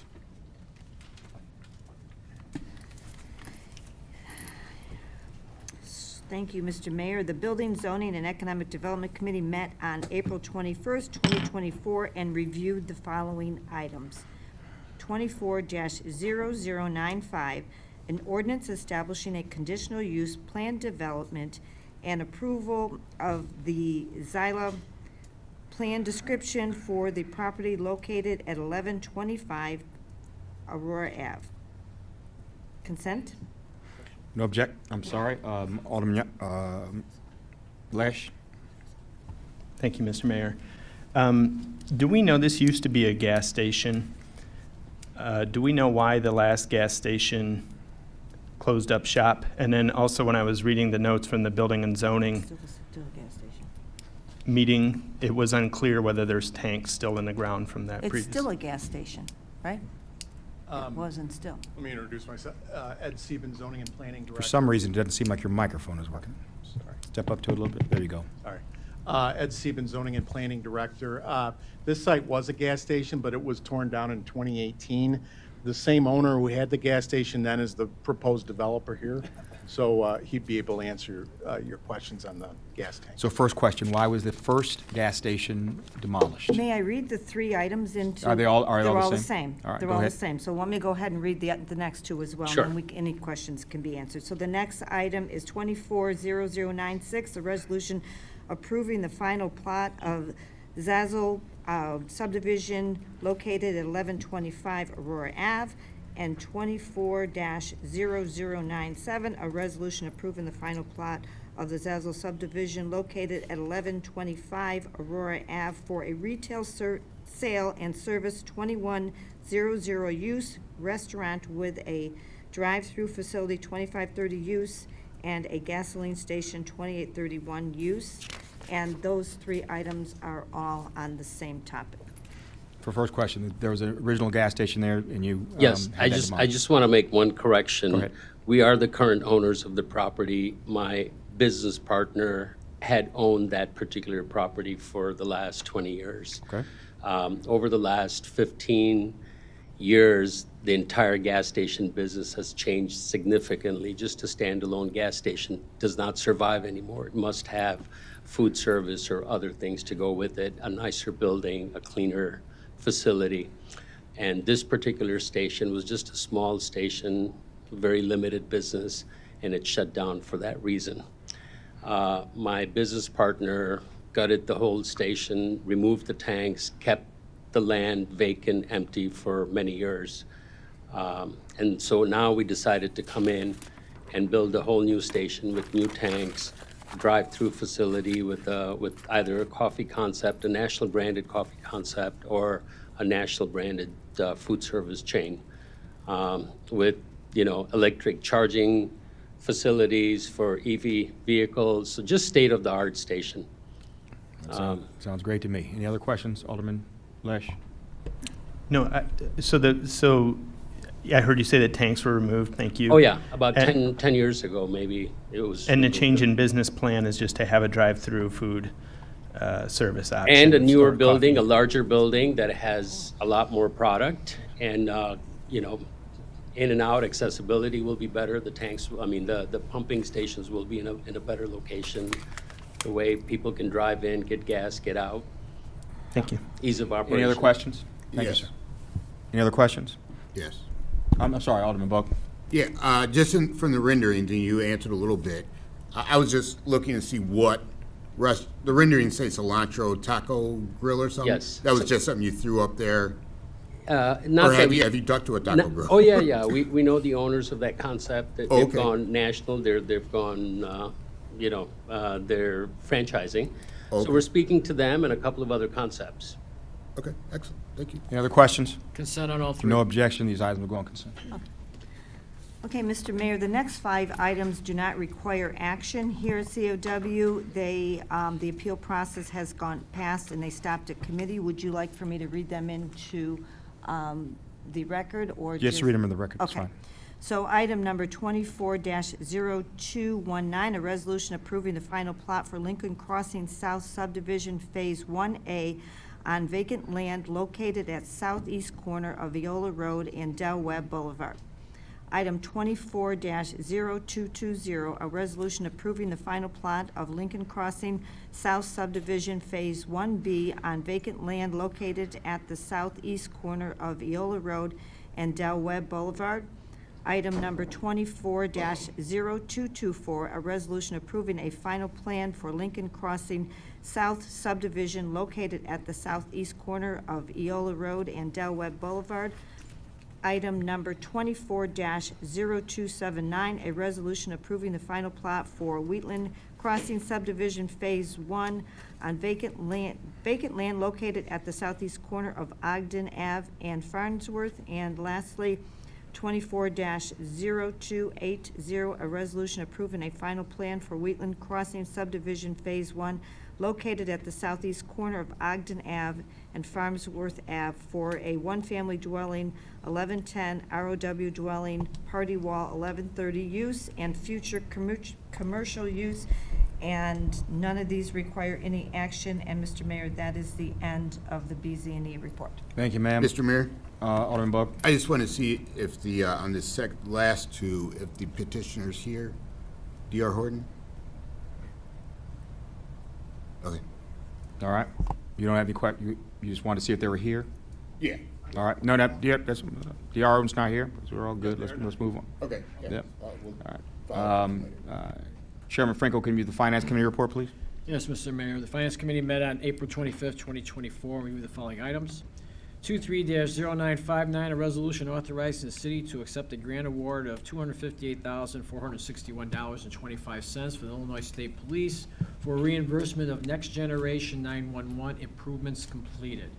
[SPEAKER 15] Thank you, Mr. Mayor. The Building, Zoning, and Economic Development Committee met on April 21st, 2024, and reviewed the following items. 24-0095, an ordinance establishing a conditional use plan development and approval of the Xyla plan description for the property located at 1125 Aurora Ave. Consent?
[SPEAKER 1] No object. I'm sorry. Alderman Lesh.
[SPEAKER 20] Thank you, Mr. Mayor. Do we know this used to be a gas station? Do we know why the last gas station closed up shop? And then also when I was reading the notes from the Building and Zoning
[SPEAKER 15] Still a gas station.
[SPEAKER 20] meeting, it was unclear whether there's tanks still in the ground from that
[SPEAKER 15] It's
[SPEAKER 20] previous.
[SPEAKER 15] still a gas station, right? It wasn't still.
[SPEAKER 5] Let me introduce myself. Ed Sieben, Zoning and Planning Director.
[SPEAKER 1] For some reason, it doesn't seem like your microphone is working.
[SPEAKER 5] Sorry.
[SPEAKER 1] Step up to it a little bit. There you go.
[SPEAKER 5] Sorry. Ed Sieben, Zoning and Planning Director. This site was a gas station, but it was torn down in 2018. The same owner who had the gas station then is the proposed developer here. So he'd be able to answer your questions on the gas tank.
[SPEAKER 1] So first question, why was the first gas station demolished?
[SPEAKER 15] May I read the three items into?
[SPEAKER 1] Are they all
[SPEAKER 15] They're all
[SPEAKER 1] the
[SPEAKER 15] the
[SPEAKER 1] same?
[SPEAKER 15] same.
[SPEAKER 1] All right,
[SPEAKER 15] They're
[SPEAKER 1] go
[SPEAKER 15] all the
[SPEAKER 1] ahead.
[SPEAKER 15] same. So let me go ahead and read the next two as well.
[SPEAKER 1] Sure.
[SPEAKER 15] And then any questions can be answered. So the next item is 240096, a resolution approving the final plot of Zazzle subdivision located at 1125 Aurora Ave, and 24-0097, a resolution approving the final plot of the Zazzle subdivision located at 1125 Aurora Ave for a retail sale and service 2100 use restaurant with a drive-through facility 2530 use and a gasoline station 2831 use. And those three items are all on the same topic.
[SPEAKER 1] For first question, there was an original gas station there, and you
[SPEAKER 21] Yes,
[SPEAKER 1] had that
[SPEAKER 21] I
[SPEAKER 1] demolished.
[SPEAKER 21] just want to make one correction.
[SPEAKER 1] Go ahead.
[SPEAKER 21] We are the current owners of the property. My business partner had owned that particular property for the last 20 years.
[SPEAKER 1] Okay.
[SPEAKER 21] Over the last 15 years, the entire gas station business has changed significantly. Just a standalone gas station does not survive anymore. It must have food service or other things to go with it, a nicer building, a cleaner facility. And this particular station was just a small station, very limited business, and it shut down for that reason. My business partner gutted the whole station, removed the tanks, kept the land vacant, empty for many years. And so now we decided to come in and build a whole new station with new tanks, drive-through facility with either a coffee concept, a national branded coffee concept, or a national branded food service chain with, electric charging facilities for EV vehicles. So just state-of-the-art station.
[SPEAKER 1] Sounds great to me. Any other questions, Alderman Lesh?
[SPEAKER 20] No, so Yeah, I heard you say that tanks were removed. Thank you.
[SPEAKER 21] Oh, yeah, about
[SPEAKER 20] And-
[SPEAKER 21] 10 years ago, maybe, it was.
[SPEAKER 20] And the change in business plan is just to have a drive-through food service option.
[SPEAKER 21] And a newer
[SPEAKER 20] store
[SPEAKER 21] building, a
[SPEAKER 20] coffee.
[SPEAKER 21] larger building that has a lot more product, and, you know, in and out accessibility will be better. The tanks, I mean, the pumping stations will be in a better location. The way people can drive in, get gas, get out.
[SPEAKER 20] Thank you.
[SPEAKER 21] Ease of operation.
[SPEAKER 1] Any other questions? Thank you,
[SPEAKER 8] Yes.
[SPEAKER 1] sir. Any other questions?
[SPEAKER 8] Yes.
[SPEAKER 1] I'm sorry, Alderman Buck.
[SPEAKER 8] Yeah, just from the renderings, and you answered a little bit. I was just looking to see what the renderings say cilantro taco grill or something.
[SPEAKER 21] Yes.
[SPEAKER 8] That was just something you threw up there.
[SPEAKER 21] Not
[SPEAKER 8] Or
[SPEAKER 21] that
[SPEAKER 8] have
[SPEAKER 21] we-
[SPEAKER 8] you talked to a taco grill?
[SPEAKER 21] Oh, yeah. We know the owners of that concept. They've
[SPEAKER 8] Okay.
[SPEAKER 21] gone national. They've gone, you know, they're franchising.
[SPEAKER 8] Okay.
[SPEAKER 21] So we're speaking to them and a couple of other concepts.
[SPEAKER 8] Okay, excellent. Thank you.
[SPEAKER 1] Any other questions?
[SPEAKER 22] Consent on all three.
[SPEAKER 1] No objection, these items will go on consent.
[SPEAKER 15] Okay, Mr. Mayor, the next 5 items do not require action here at COW. They, the appeal process has gone past and they stopped at committee. Would you like for me to read them into the record or
[SPEAKER 1] Yes,
[SPEAKER 15] just?
[SPEAKER 1] read them in the record, that's
[SPEAKER 15] Okay.
[SPEAKER 1] fine.
[SPEAKER 15] So item number 24-0219, a resolution approving the final plot for Lincoln Crossing South Subdivision Phase 1A on vacant land located at southeast corner of Viola Road and Del Webb Boulevard. Item 24-0220, a resolution approving the final plot of Lincoln Crossing South Subdivision Phase 1B on vacant land located at the southeast corner of Viola Road and Del Webb Boulevard. Item number 24-0224, a resolution approving a final plan for Lincoln Crossing South Subdivision located at the southeast corner of Eola Road and Del Webb Boulevard. Item number 24-0279, a resolution approving the final plot for Wheatland Crossing Subdivision Phase 1 on vacant land located at the southeast corner of Ogden Ave and Farnsworth. And lastly, 24-0280, a resolution approving a final plan for Wheatland Crossing Subdivision Phase 1 located at the southeast corner of Ogden Ave and Farnsworth Ave for a one-family dwelling, 1110 ROW dwelling, party wall, 1130 use, and future commercial use. And none of these require any action. And Mr. Mayor, that is the end of the BZ&E report.
[SPEAKER 1] Thank you, ma'am.
[SPEAKER 8] Mr. Mayor?
[SPEAKER 1] Alderman Buck.
[SPEAKER 8] I just want to see if the, on the last two, if the petitioner's here. D.R. Horton? Okay.
[SPEAKER 1] All right. You don't have any questions? You just want to see if they were here?
[SPEAKER 8] Yeah.
[SPEAKER 1] All right. No, D.R. Horton's not here. So we're all good. Let's move on.
[SPEAKER 8] Okay. Yeah.
[SPEAKER 1] Yep.
[SPEAKER 8] We'll
[SPEAKER 1] All right. Chairman Franco, can you do the Finance Committee report, please?
[SPEAKER 22] Yes, Mr. Mayor. The Finance Committee met on April 25th, 2024, and reviewed the following items. 23-0959, a resolution authorizing the city to accept a grant award of $258,461.25 for the Illinois State Police for reimbursement of Next Generation 911 improvements completed.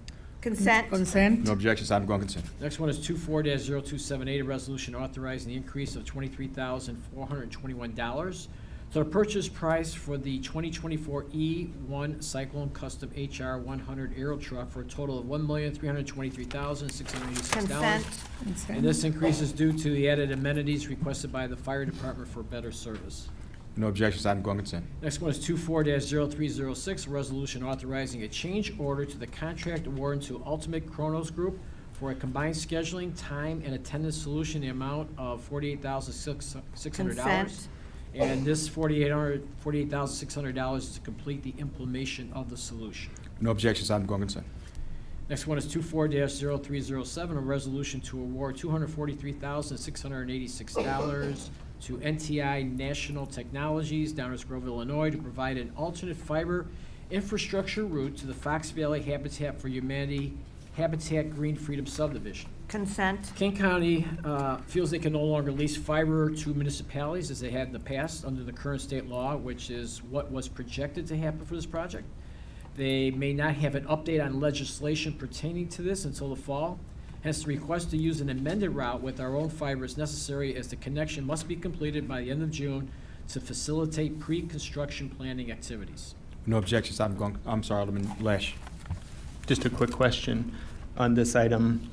[SPEAKER 15] Consent.
[SPEAKER 22] Consent.
[SPEAKER 1] No objections, item go on consent.
[SPEAKER 22] Next one is 24-0278, a resolution authorizing the increase of $23,421 to the purchase price for the 2024 E1 Cyclone Custom HR 100 Aero Truck for a total of $1,323,686.
[SPEAKER 15] Consent.
[SPEAKER 22] And this increase is due to the added amenities requested by the fire department for better service.
[SPEAKER 1] No objections, item go on consent.
[SPEAKER 22] Next one is 24-0306, a resolution authorizing a change order to the contract award to Ultimate Chronos Group for a combined scheduling, time, and attendance solution in the amount of $48,600.
[SPEAKER 15] Consent.
[SPEAKER 22] And this $48,600 is to complete the implementation of the solution.
[SPEAKER 1] No objections, item go on consent.
[SPEAKER 22] Next one is 24-0307, a resolution to award $243,686 to NTI National Technologies, Downers Grove, Illinois, to provide an alternate fiber infrastructure route to the Fox Valley Habitat for Humanity Habitat Green Freedom Subdivision.
[SPEAKER 15] Consent.
[SPEAKER 22] King County feels they can no longer lease fiber to municipalities as they had in the past under the current state law, which is what was projected to happen for this project. They may not have an update on legislation pertaining to this until the fall. Hence, the request to use an amended route with our own fiber is necessary as the connection must be completed by the end of June to facilitate pre-construction planning activities.
[SPEAKER 1] No objections, item go on, I'm sorry, Alderman Lesh.
[SPEAKER 20] Just a quick question on this item.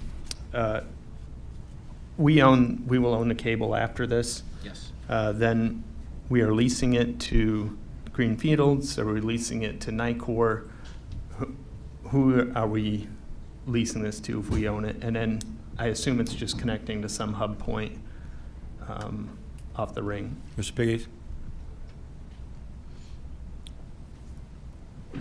[SPEAKER 20] we will own the cable after this.
[SPEAKER 22] Yes.
[SPEAKER 20] Then we are leasing it to Greenfields, or we're leasing it to Nicor. Who are we leasing this to if we own it? And then I assume it's just connecting to some hub point off the ring.
[SPEAKER 6] Mr. Piggy?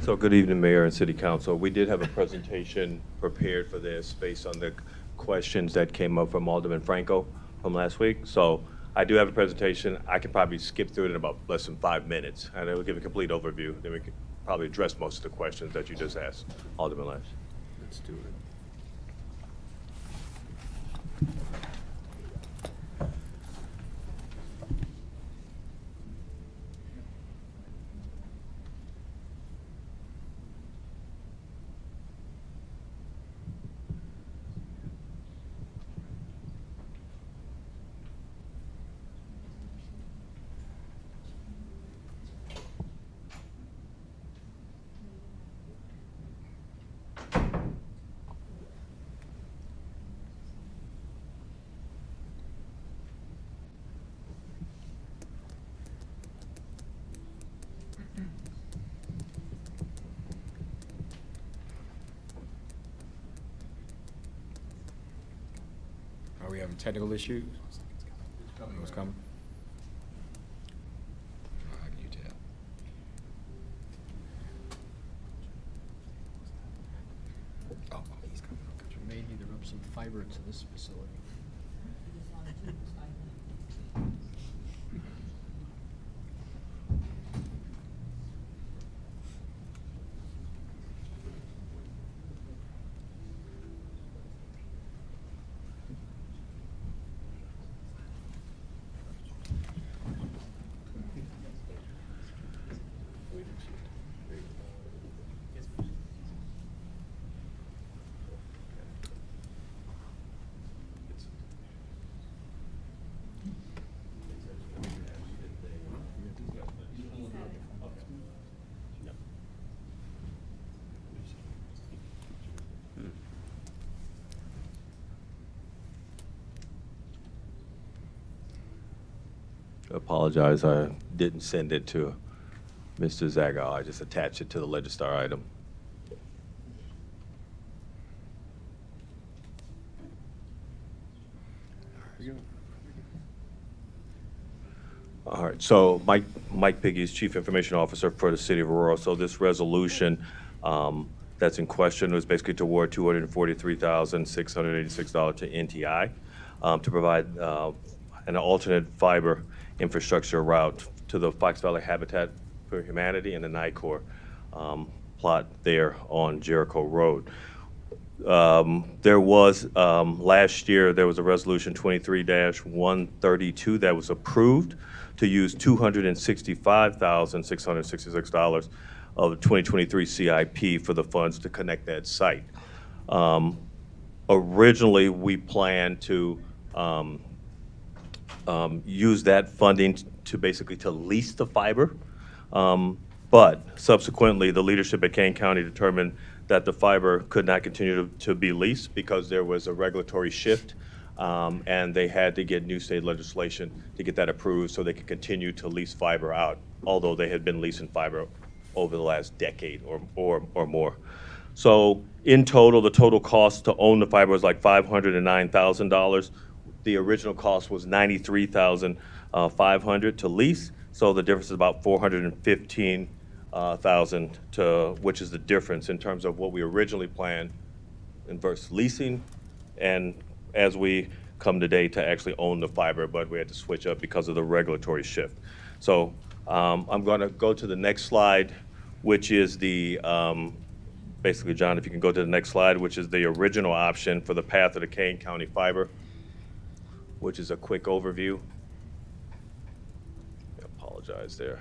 [SPEAKER 6] So good evening, Mayor and City Council. We did have a presentation prepared for this based on the questions that came up from Alderman Franco from last week. So I do have a presentation. I can probably skip through it in about less than 5 minutes, and it will give a complete overview. Then we can probably address most of the questions that you just asked, Alderman Lash.
[SPEAKER 19] Let's do it.
[SPEAKER 1] Are we having technical issues? What's coming? How can you tell? Oh, he's coming.
[SPEAKER 22] You may need to rub some fiber to this facility.
[SPEAKER 6] Apologize, I didn't send it to Mr. Zagal. I just attached it to the Legistar item. All right, so Mike Piggy is Chief Information Officer for the City of Aurora. So this resolution that's in question was basically to award $243,686 to NTI to provide an alternate fiber infrastructure route to the Fox Valley Habitat for Humanity and the NICOR plot there on Jericho Road. There was, last year, there was a resolution 23-132 that was approved to use $265,666 of the 2023 CIP for the funds to connect that site. Originally, we planned to use that funding to basically to lease the fiber. But subsequently, the leadership at Kane County determined that the fiber could not continue to be leased because there was a regulatory shift, and they had to get new state legislation to get that approved so they could continue to lease fiber out, although they had been leasing fiber over the last decade or more. So in total, the total cost to own the fiber was like $509,000. The original cost was $93,500 to lease, so the difference is about $415,000 to, which is the difference in terms of what we originally planned in versus leasing, and as we come today to actually own the fiber, but we had to switch up because of the regulatory shift. So I'm going to go to the next slide, which is the basically, John, if you can go to the next slide, which is the original option for the path of the Kane County fiber, which is a quick overview. I apologize there.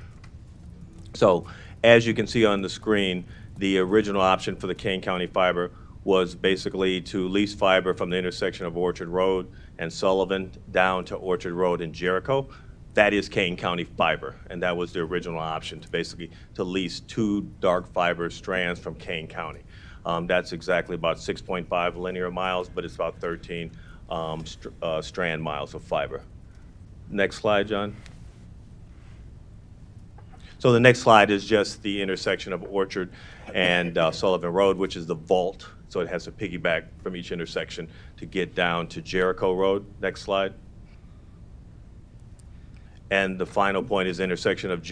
[SPEAKER 6] So as you can see on the screen, the original option for the Kane County fiber was basically to lease fiber from the intersection of Orchard Road and Sullivan down to Orchard Road in Jericho. That is Kane County fiber, and that was the original option, to basically to lease 2 dark fiber strands from Kane County. That's exactly about 6.5 linear miles, but it's about 13 strand miles of fiber. Next slide, John. So the next slide is just the intersection of Orchard and Sullivan Road, which is the vault. So it has to piggyback from each intersection to get down to Jericho Road. Next slide. And the final point is intersection of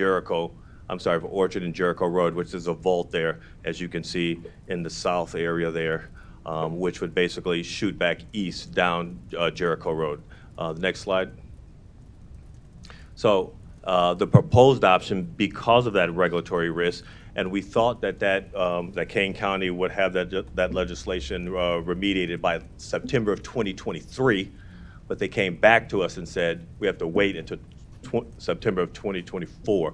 [SPEAKER 6] Orchard and Jericho Road, which is a vault there, as you can see in the south area there, which would basically shoot back east down Jericho Road. The next slide. So the proposed option, because of that regulatory risk, and we thought that Kane County would have that legislation remediated by September of 2023, but they came back to us and said we have to wait until September of 2024,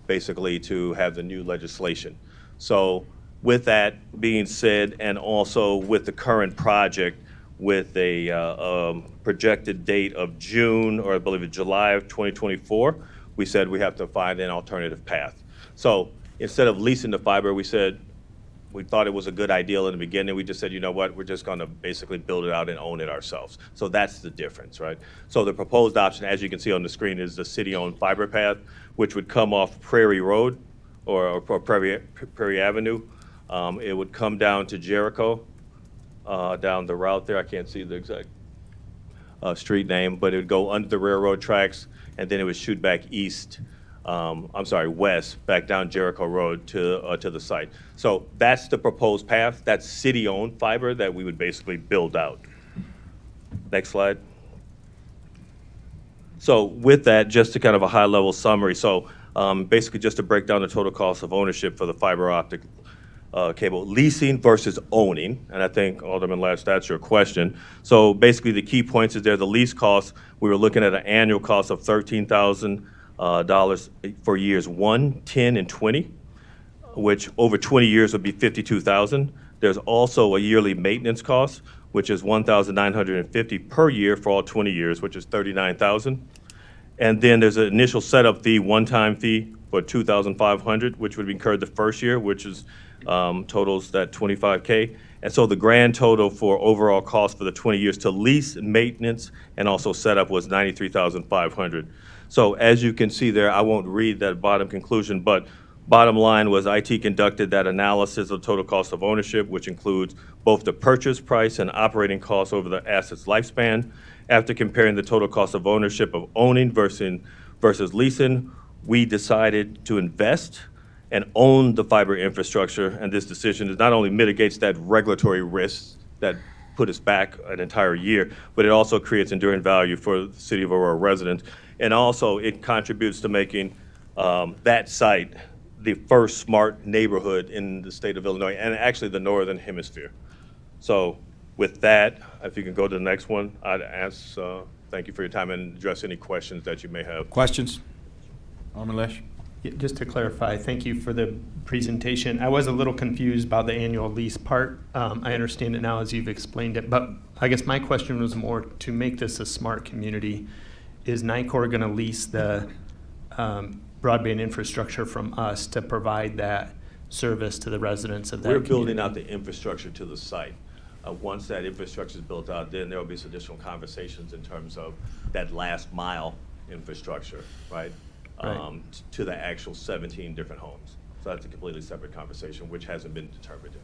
[SPEAKER 6] basically, to have the new legislation. So with that being said, and also with the current project, with a projected date of June, or I believe it's July of 2024, we said we have to find an alternative path. So instead of leasing the fiber, we thought it was a good idea in the beginning. We just said, you know what, we're just going to basically build it out and own it ourselves. So that's the difference, right? So the proposed option, as you can see on the screen, is the city-owned fiber path, which would come off Prairie Road or Prairie Avenue. It would come down to Jericho, down the route there. I can't see the exact street name, but it would go under the railroad tracks, and then it would shoot back west, back down Jericho Road to the site. So that's the proposed path. That's city-owned fiber that we would basically build out. Next slide. So with that, just to kind of a high-level summary. So basically just to break down the total cost of ownership for the fiber optic cable, leasing versus owning, and I think, Alderman Lash, that's your question. So basically the key points is there, the lease cost, we were looking at an annual cost of $13,000 for years 1, 10, and 20, which over 20 years would be $52,000. There's also a yearly maintenance cost, which is $1,950 per year for all 20 years, which is $39,000. And then there's an initial setup fee, one-time fee for $2,500, which would be incurred the first year, which is totals that $25K. And so the grand total for overall cost for the 20 years to lease, maintenance, and also setup was $93,500. So as you can see there, I won't read that bottom conclusion, but bottom line was IT conducted that analysis of total cost of ownership, which includes both the purchase price and operating costs over the asset's lifespan. After comparing the total cost of ownership of owning versus leasing, we decided to invest and own the fiber infrastructure, and this decision not only mitigates that regulatory risk that put us back an entire year, but it also creates enduring value for the City of Aurora residents, and also it contributes to making that site the first smart neighborhood in the state of Illinois, and actually the Northern Hemisphere. So with that, if you can go to the next one, I'd ask, thank you for your time, and address any questions that you may have.
[SPEAKER 7] Questions? Alderman Lesh?
[SPEAKER 20] Yeah, just to clarify, thank you for the presentation. I was a little confused about the annual lease part. I understand it now as you've explained it, but I guess my question was more to make this a smart community. Is NICOR going to lease the broadband infrastructure from us to provide that service to the residents of that community?
[SPEAKER 6] We're building out the infrastructure to the site. Once that infrastructure is built out, then there will be some additional conversations in terms of that last mile infrastructure, right? To the actual 17 different homes. So that's a completely separate conversation, which hasn't been determined yet.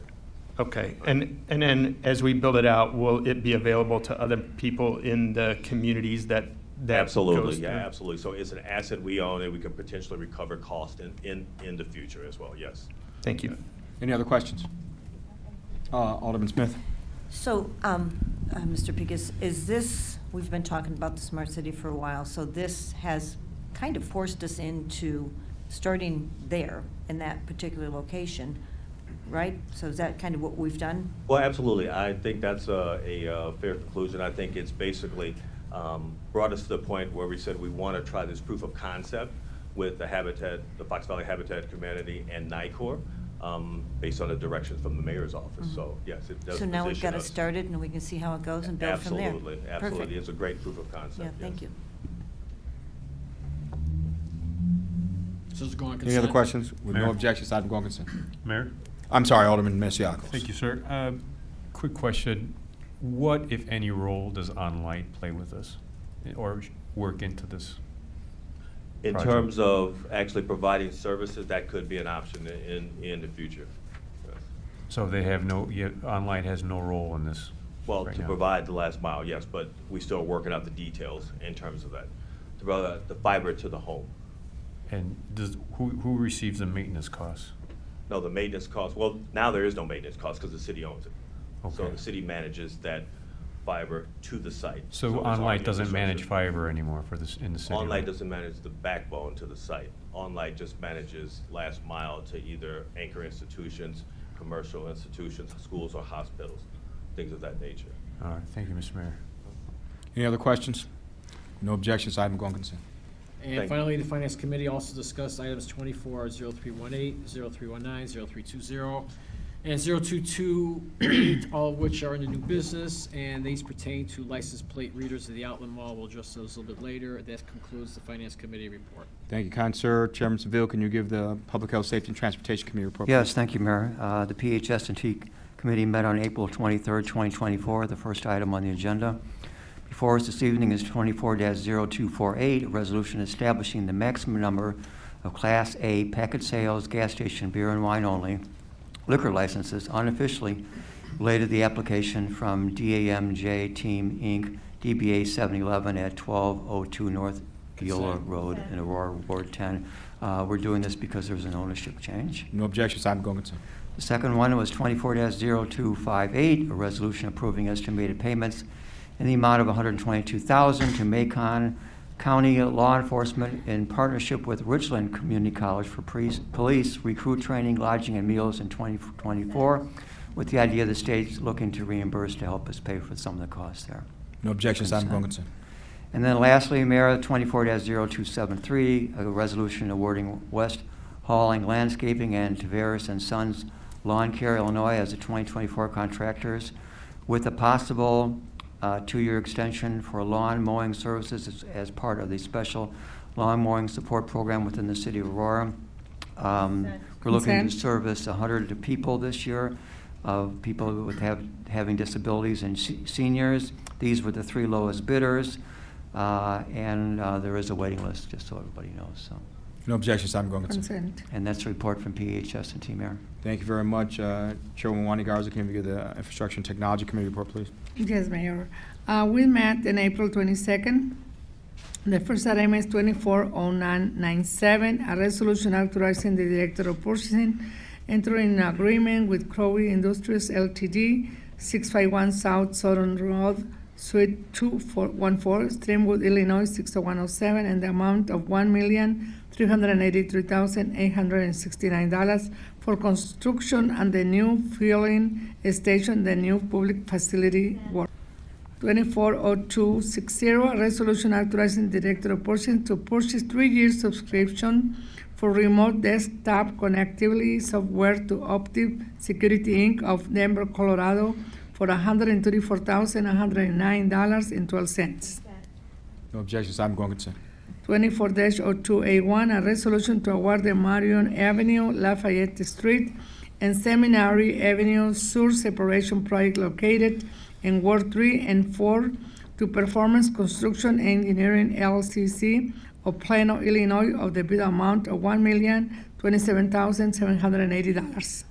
[SPEAKER 20] Okay, and then as we build it out, will it be available to other people in the communities that
[SPEAKER 6] Absolutely,
[SPEAKER 20] goes
[SPEAKER 6] yeah,
[SPEAKER 20] through?
[SPEAKER 6] absolutely. So it's an asset we own, and we can potentially recover cost in the future as well, yes.
[SPEAKER 20] Thank you.
[SPEAKER 7] Any other questions? Alderman Smith?
[SPEAKER 15] So, Mr. Pincus, is this, we've been talking about the smart city for a while, so this has kind of forced us into starting there in that particular location, right? So is that kind of what we've done?
[SPEAKER 6] Well, absolutely. I think that's a fair conclusion. I think it's basically brought us to the point where we said we want to try this proof of concept with the Fox Valley Habitat Community and NICOR, based on the directions from the mayor's office.
[SPEAKER 15] Mm-hmm.
[SPEAKER 6] So yes, it does.
[SPEAKER 15] So now we've
[SPEAKER 6] position
[SPEAKER 15] got it
[SPEAKER 6] us.
[SPEAKER 15] started and we can see how it goes and build from there.
[SPEAKER 6] Absolutely, absolutely.
[SPEAKER 15] Perfect.
[SPEAKER 6] It's a great proof of concept.
[SPEAKER 15] Yeah, thank you.
[SPEAKER 22] So is it going on consent?
[SPEAKER 7] Any other questions? With
[SPEAKER 3] Mayor.
[SPEAKER 7] no objections, item go on consent.
[SPEAKER 3] Mayor?
[SPEAKER 7] I'm sorry, Alderman Masiacos.
[SPEAKER 3] Thank you, sir. Quick question.
[SPEAKER 4] What, if any, role does OnLight play with this or work into this?
[SPEAKER 6] In
[SPEAKER 4] project?
[SPEAKER 6] terms of actually providing services, that could be an option in the future. Yes.
[SPEAKER 4] So they have no, yet OnLight has no role in this?
[SPEAKER 6] Well,
[SPEAKER 4] right
[SPEAKER 6] to
[SPEAKER 4] now?
[SPEAKER 6] provide the last mile, yes, but we still are working out the details in terms of that. To provide the fiber to the home.
[SPEAKER 4] And does, who receives the maintenance costs?
[SPEAKER 6] No, the maintenance cost, well, now there is no maintenance cost because the city owns it. So
[SPEAKER 4] Okay.
[SPEAKER 6] the city manages that fiber to the site.
[SPEAKER 4] So
[SPEAKER 6] it's already
[SPEAKER 4] OnLight doesn't manage
[SPEAKER 6] infrastructure.
[SPEAKER 4] fiber anymore for this, in the city?
[SPEAKER 6] OnLight
[SPEAKER 4] right?
[SPEAKER 6] doesn't manage the backbone to the site. OnLight just manages last mile to either anchor institutions, commercial institutions, schools or hospitals, things of that nature.
[SPEAKER 4] All right, thank you, Mr. Mayor.
[SPEAKER 7] Any other questions? No objections, item go on consent.
[SPEAKER 22] And
[SPEAKER 6] Thank
[SPEAKER 22] finally, the Finance Committee also discussed items 24-0318, 0319, 0320, and 0228, all of which are in the new business, and these pertain to license plate readers of the Outlet Mall. We'll address those a little bit later. That concludes the Finance Committee report.
[SPEAKER 7] Thank you, kind sir. Chairman Seville, can you give the Public Health, Safety, and Transportation Committee report?
[SPEAKER 9] Yes,
[SPEAKER 7] please?
[SPEAKER 9] thank you, Mayor. The PHS&T Committee met on April 23rd, 2024. The first item on the agenda before us this evening is 24-0248, a resolution establishing the maximum number of Class A package sales, gas station beer and wine only, liquor licenses unofficially related to the application from DAMJ Team Inc., DBA 711 at 1202 North Viola Road in Aurora, Ward 10. We're doing this because there's an ownership change.
[SPEAKER 7] No objections, item go on consent.
[SPEAKER 9] The second one was 24-0258, a resolution approving estimated payments in the amount of $122,000 to Macon County Law Enforcement in partnership with Richland Community College for police recruit training, lodging, and meals in 2024, with the idea the state's looking to reimburse to help us pay for some of the costs there.
[SPEAKER 7] No objections, item go on consent.
[SPEAKER 9] And then lastly, Mayor, 24-0273, a resolution awarding West Hauling Landscaping and Tavares and Sons Lawn Care Illinois as the 2024 contractors with a possible two-year extension for lawn mowing services as part of the special lawn mowing support program within the city of Aurora. We're looking to
[SPEAKER 15] Consent.
[SPEAKER 9] service 100 people this year, of people with having disabilities and seniors. These were the three lowest bidders, and there is a waiting list, just so everybody knows. So,
[SPEAKER 7] No objections, item go on consent.
[SPEAKER 15] Consent.
[SPEAKER 9] and that's a report from PHS&T, Mayor.
[SPEAKER 7] Thank you very much. Chairwoman Wani Garza, can we give the Infrastructure and Technology Committee report, please?
[SPEAKER 23] Yes, Mayor. We met on April 22nd. The first item is 240997, a resolution authorizing the Director of Purchasing entering an agreement with Crowley Industries Ltd., 651 South Southern Road, Suite 214, Streamwood, Illinois, 60107, and the amount of $1,383,869 for construction and the new fueling station, the new public facility work. 240260, a resolution authorizing the Director of Purchasing to purchase 3-year subscription for remote desktop connectivity software to Optiv Security Inc. of Denver, Colorado for $134,109.12.
[SPEAKER 7] No objections, item go on consent.
[SPEAKER 23] 24-0281, a resolution to award the Marion Avenue, Lafayette Street, and Seminary Avenue sewer separation project located in Ward 3 and 4 to Performance Construction Engineering LCC of Plano, Illinois, of the bid amount of $1,027,780.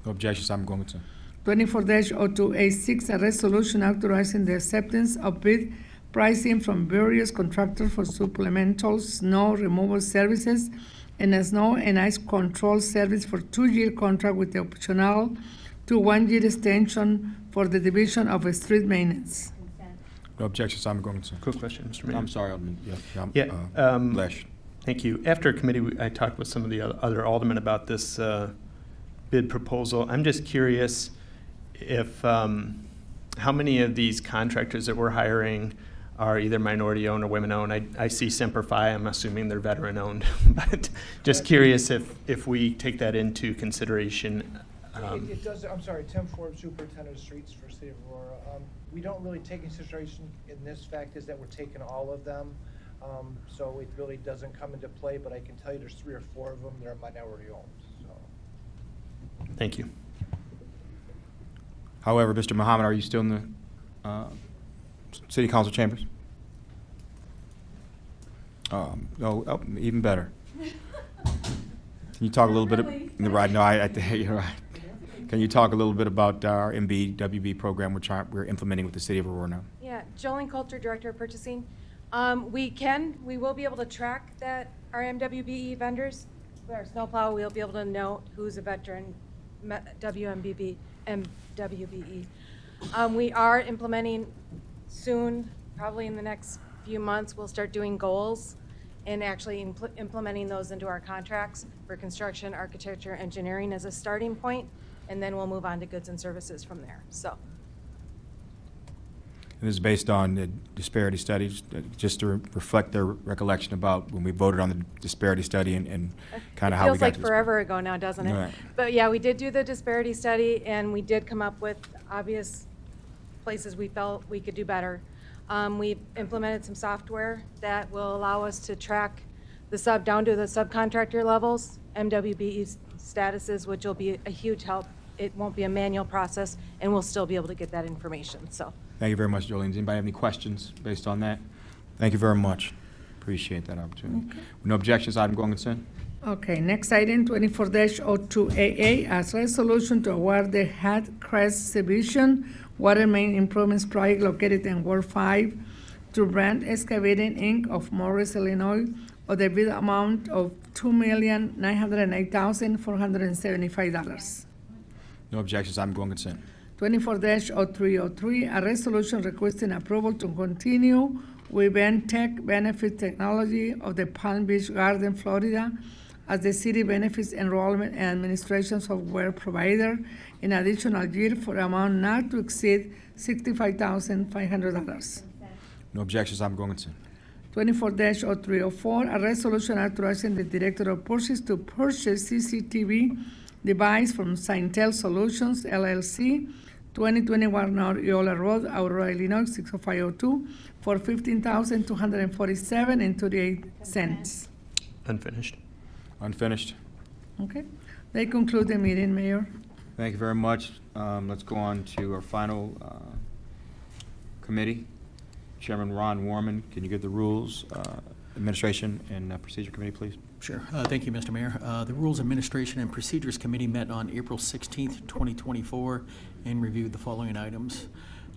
[SPEAKER 7] No objections, item go on consent.
[SPEAKER 23] 24-0286, a resolution authorizing the acceptance of bid pricing from various contractors for supplemental snow removal services and a snow and ice control service for 2-year contract with the optional to 1-year extension for the division of street maintenance.
[SPEAKER 7] No objections, item go on consent.
[SPEAKER 20] Quick question, Mr. Mayor.
[SPEAKER 7] I'm sorry, Alderman.
[SPEAKER 20] Lesh. Thank you. After committee, I talked with some of the other aldermen about this bid proposal. I'm just curious if how many of these contractors that we're hiring are either minority-owned or women-owned. I see Semper Fi, I'm assuming they're veteran-owned, but just curious if we take that into consideration.
[SPEAKER 24] It does, I'm sorry, Tim Forbes, Superintendent of Streets for City of Aurora. We don't really take into consideration in this fact is that we're taking all of them. So it really doesn't come into play, but I can tell you there's 3 or 4 of them that are minority-owned, so.
[SPEAKER 20] Thank you.
[SPEAKER 7] However, Mr. Muhammad, are you still in the City Council Chambers? Even better. Can you talk a little bit? Right, no, I think you're right. Can you talk a little bit about our MBWB program we're implementing with the City of Aurora now?
[SPEAKER 10] Yeah, Jolene Coulter, Director of Purchasing. We will be able to track that our MWBE vendors. With our snowplow, we'll be able to know who's a veteran MWBE. We are implementing soon, probably in the next few months, we'll start doing goals and actually implementing those into our contracts for construction, architecture, engineering as a starting point, and then we'll move on to goods and services from there. So.
[SPEAKER 7] And this is based on the disparity studies, just to reflect their recollection about when we voted on the disparity study and kind of how we got to this.
[SPEAKER 10] It feels like forever ago now, doesn't it?
[SPEAKER 7] Right.
[SPEAKER 10] But yeah, we did do the disparity study, and we did come up with obvious places we felt we could do better. We implemented some software that will allow us to track the down to the subcontractor levels, MWBE statuses, which will be a huge help. It won't be a manual process, and we'll still be able to get that information. So.
[SPEAKER 7] Thank you very much, Jolene. Does anybody have any questions based on that? Thank you very much. Appreciate that opportunity.
[SPEAKER 23] Okay.
[SPEAKER 7] With no objections, item going consent.
[SPEAKER 23] Okay, next item, 24-02AA, as resolution to award the Hat Crest Division Water Main Improvements Project located in Ward 5 to Brand Excavating, Inc. of Morris, Illinois, of the bid amount of $2,908,475.
[SPEAKER 7] No objections, item going consent.
[SPEAKER 23] 24-0303, a resolution requesting approval to continue with Tech Benefit Technology of the Palm Beach Garden, Florida, as the city benefits enrollment and administration software provider in additional year for amount not to exceed $65,500.
[SPEAKER 7] No objections, item going consent.
[SPEAKER 23] 24-0304, a resolution authorizing the Director of Purchase to purchase CCTV device from Scientel Solutions, LLC, 2021 North Yola Road, Aurora, Illinois, 60502, for $15,247.38.
[SPEAKER 20] Unfinished.
[SPEAKER 7] Unfinished.
[SPEAKER 23] Okay. They conclude the meeting, Mayor.
[SPEAKER 7] Thank you very much. Let's go on to our final committee. Chairman Ron Warman, can you give the Rules, Administration, and Procedure Committee, please?
[SPEAKER 11] Sure. Thank you, Mr. Mayor. The Rules Administration and Procedures Committee met on April 16th, 2024, and reviewed the following items.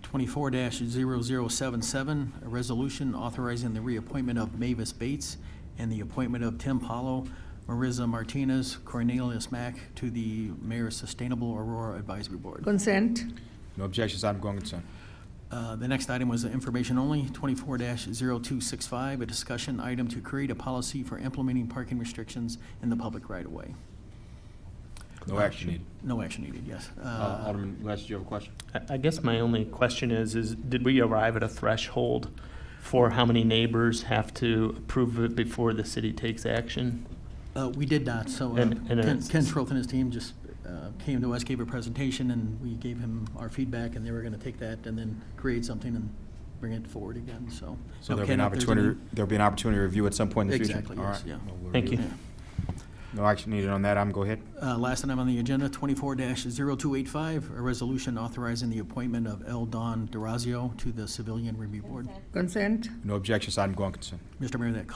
[SPEAKER 11] 24-0077, a resolution authorizing the reappointment of Mavis Bates and the appointment of Tim Paulo, Marissa Martinez, Cornelius Mack to the Mayor's Sustainable Aurora Advisory Board.
[SPEAKER 23] Consent.
[SPEAKER 7] No objections, item going consent.
[SPEAKER 11] The next item was information only, 24-0265, a discussion item to create a policy for implementing parking restrictions in the public right-of-way.
[SPEAKER 7] No action needed.
[SPEAKER 11] No action needed, yes.
[SPEAKER 7] Alderman Lester, do you have a question?
[SPEAKER 20] I guess my only question is did we arrive at a threshold for how many neighbors have to approve it before the city takes action?
[SPEAKER 11] We did not, so
[SPEAKER 20] And
[SPEAKER 11] Ken Schroth and his team just came to us, gave a presentation, and we gave him our feedback, and they were going to take that and then create something and bring it forward again, so.
[SPEAKER 7] So there'll be an opportunity to review at some point in the future?
[SPEAKER 11] Exactly,
[SPEAKER 7] All
[SPEAKER 11] yes,
[SPEAKER 7] right.
[SPEAKER 11] yeah.
[SPEAKER 7] We'll
[SPEAKER 20] Thank
[SPEAKER 7] review
[SPEAKER 20] you.
[SPEAKER 7] it. No action needed on that. Go ahead.
[SPEAKER 11] Last item on the agenda, 24-0285, a resolution authorizing the appointment of L. Don DeRazio to the Civilian Review Board.
[SPEAKER 23] Consent.
[SPEAKER 7] No objections, item going consent.
[SPEAKER 11] Mr. Mayor, that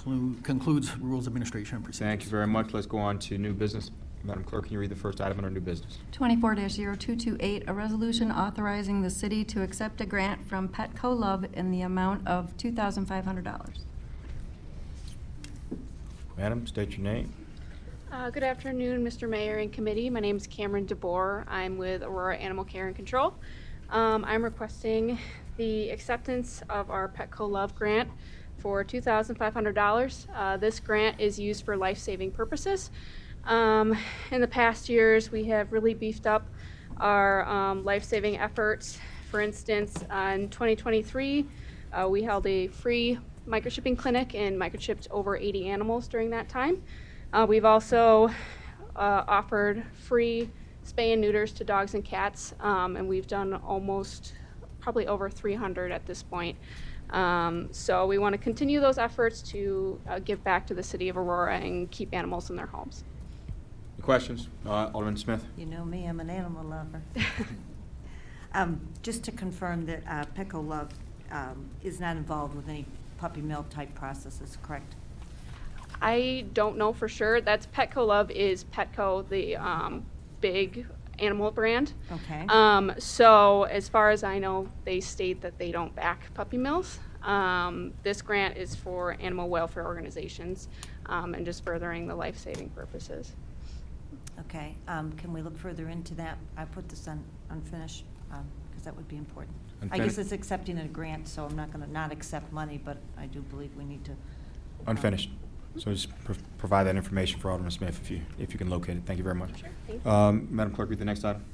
[SPEAKER 11] concludes Rules Administration and Procedures.
[SPEAKER 7] Thank you very much. Let's go on to new business. Madam Clerk, can you read the first item under new business?
[SPEAKER 2] 24-0228, a resolution authorizing the city to accept a grant from Petco Love in the amount of $2,500.
[SPEAKER 7] Madam, state your name.
[SPEAKER 12] Good afternoon, Mr. Mayor and committee. My name is Cameron DeBoer. I'm with Aurora Animal Care and Control. I'm requesting the acceptance of our Petco Love grant for $2,500. This grant is used for life-saving purposes. In the past years, we have really beefed up our life-saving efforts. For instance, in 2023, we held a free microchipping clinic and microchipped over 80 animals during that time. We've also offered free spay and neuters to dogs and cats, and we've done probably over 300 at this point. So we want to continue those efforts to give back to the city of Aurora and keep animals in their homes.
[SPEAKER 7] Questions? Alderman Smith?
[SPEAKER 14] You know me, I'm an animal lover.
[SPEAKER 15] Just to confirm that Petco Love is not involved with any puppy mill type processes, correct?
[SPEAKER 12] I don't know for sure. That's Petco Love is Petco, the big animal brand.
[SPEAKER 15] Okay.
[SPEAKER 12] So as far as I know, they state that they don't back puppy mills. This grant is for animal welfare organizations and just furthering the life-saving purposes.
[SPEAKER 15] Okay, can we look further into that? I put this on unfinished, because that would be important. I guess it's accepting a grant, so I'm not gonna not accept money, but I do believe we need to.
[SPEAKER 7] Unfinished. So just provide that information for Alderman Smith if you can locate it. Thank you very much.
[SPEAKER 12] Sure, thank you.
[SPEAKER 7] Madam Clerk, read the next item.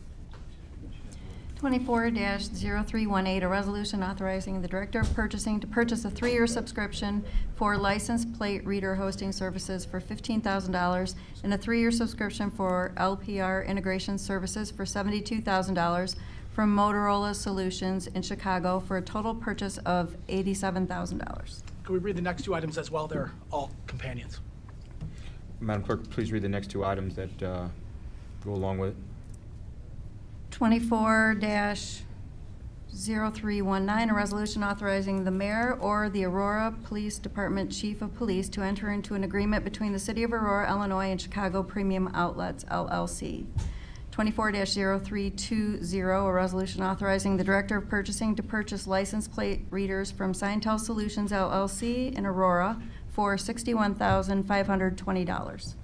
[SPEAKER 2] 24-0318, a resolution authorizing the Director of Purchasing to purchase a 3-year subscription for license plate reader hosting services for $15,000 and a 3-year subscription for LPR integration services for $72,000 from Motorola Solutions in Chicago for a total purchase of $87,000.
[SPEAKER 13] Can we read the next two items as well? They're all companions.
[SPEAKER 7] Madam Clerk, please read the next two items that go along with it.
[SPEAKER 2] 24-0319, a resolution authorizing the mayor or the Aurora Police Department Chief of Police to enter into an agreement between the City of Aurora, Illinois, and Chicago Premium Outlets, LLC. 24-0320, a resolution authorizing the Director of Purchasing to purchase license plate readers from Scientel Solutions, LLC in Aurora for $61,520.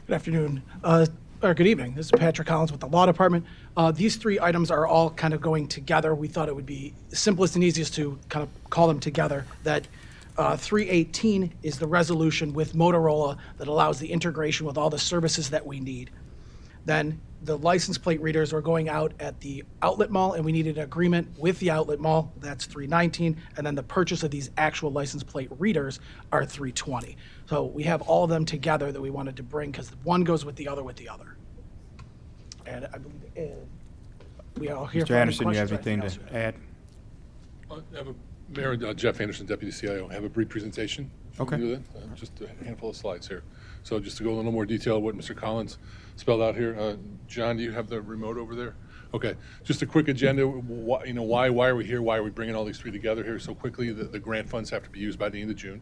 [SPEAKER 13] Good afternoon, or good evening. This is Patrick Collins with the Law Department. These three items are all kind of going together. We thought it would be simplest and easiest to kind of call them together. That 318 is the resolution with Motorola that allows the integration with all the services that we need. Then the license plate readers were going out at the outlet mall, and we needed an agreement with the outlet mall. That's 319. And then the purchase of these actual license plate readers are 320. So we have all of them together that we wanted to bring because one goes with the other with the other. And I believe we are here for
[SPEAKER 7] Mr.
[SPEAKER 13] any
[SPEAKER 7] Anderson, you have
[SPEAKER 13] questions or
[SPEAKER 7] anything to add?
[SPEAKER 14] Mayor, Jeff Anderson, Deputy CIO. I have a brief presentation.
[SPEAKER 7] Okay.
[SPEAKER 14] Do that? Just a handful of slides here. So just to go a little more detail, what Mr. Collins spelled out here. John, do you have the remote over there? Okay. Just a quick agenda. Why are we here? Why are we bringing all these three together here so quickly? The grant funds have to be used by the end of June.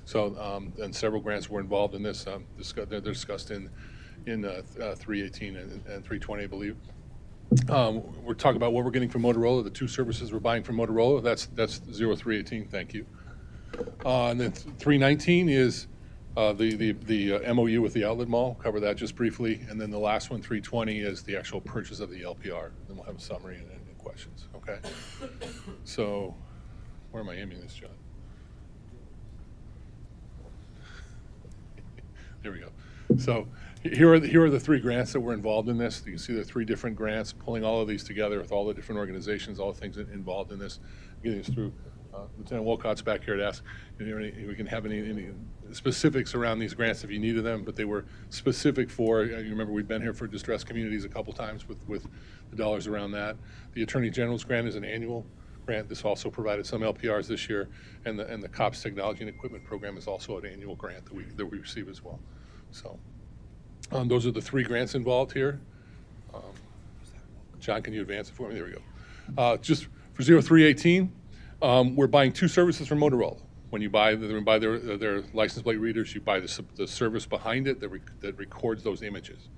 [SPEAKER 14] So, and several grants were involved in this. They're discussed in 318 and 320, I believe. We're talking about what we're getting from Motorola, the two services we're buying from Motorola. That's 0318. Thank you. And then 319 is the MOU with the outlet mall. Cover that just briefly. And then the last one, 320, is the actual purchase of the LPR. Then we'll have a summary and questions. Okay. So, where am I aiming this, John? There we go. So here are the three grants that were involved in this. You can see there are three different grants, pulling all of these together with all the different organizations, all the things involved in this, getting us through. Lieutenant Wolcott's back here to ask if we can have any specifics around these grants if you needed them, but they were specific for, you remember we've been here for distressed communities a couple times with the dollars around that. The Attorney General's grant is an annual grant. This also provided some LPRs this year, and the COPS Technology and Equipment Program is also an annual grant that we receive as well. So those are the three grants involved here. John, can you advance it for me? There we go. Just for 0318, we're buying two services from Motorola. When you buy their license plate readers, you buy the service behind it that records those images,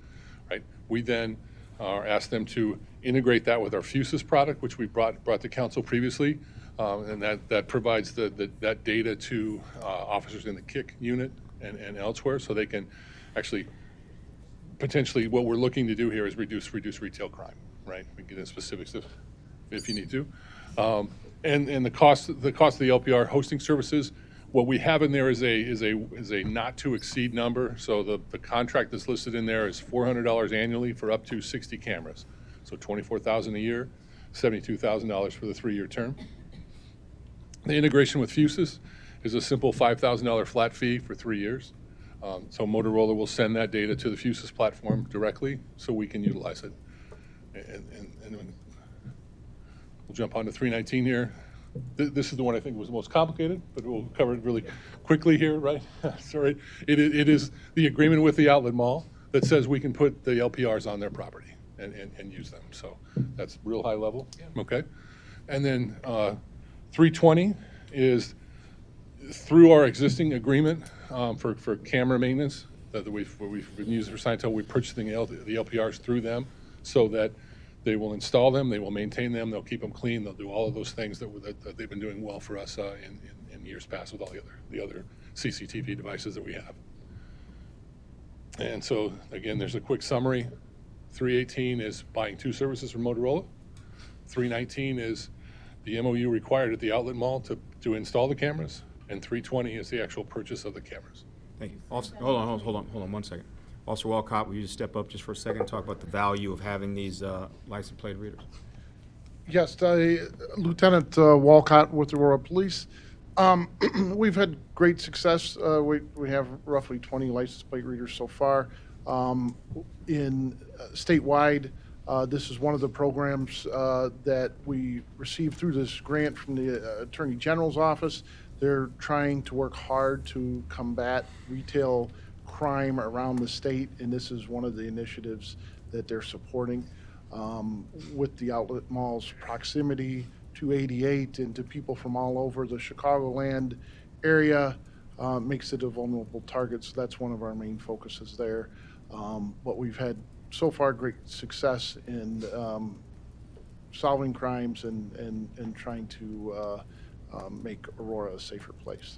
[SPEAKER 14] right? We then are asked them to integrate that with our Fusus product, which we brought to council previously, and that provides that data to officers in the KIC unit and elsewhere, so they can actually potentially, what we're looking to do here is reduce retail crime, right? We can get into specifics if you need to. And the cost of the LPR hosting services, what we have in there is a not to exceed number. So the contract that's listed in there is $400 annually for up to 60 cameras. So $24,000 a year, $72,000 for the 3-year term. The integration with Fusus is a simple $5,000 flat fee for 3 years. So Motorola will send that data to the Fusus platform directly so we can utilize it. And we'll jump on to 319 here. This is the one I think was the most complicated, but we'll cover it really quickly here, right? Sorry. It is the agreement with the outlet mall that says we can put the LPRs on their property. and use them. So that's real high level, okay? And then 320 is through our existing agreement for camera maintenance that we've been using for Scientel, we're purchasing the LPRs through them so that they will install them, they will maintain them, they'll keep them clean, they'll do all of those things that they've been doing well for us in years past with all the other CCTV devices that we have. And so, again, there's a quick summary. 318 is buying 2 services from Motorola. 319 is the MOU required at the outlet mall to install the cameras. And 320 is the actual purchase of the cameras.
[SPEAKER 7] Thank you. Hold on 1 second. Officer Walcott, will you just step up just for a second and talk about the value of having these license plate readers?
[SPEAKER 5] Yes, Lieutenant Walcott with Aurora Police. We've had great success. We have roughly 20 license plate readers so far. In statewide, this is one of the programs that we received through this grant from the Attorney General's office. They're trying to work hard to combat retail crime around the state, and this is one of the initiatives that they're supporting. With the outlet mall's proximity to 88 and to people from all over the Chicagoland area, makes it a vulnerable target, so that's one of our main focuses there. But we've had so far great success in solving crimes and trying to make Aurora a safer place.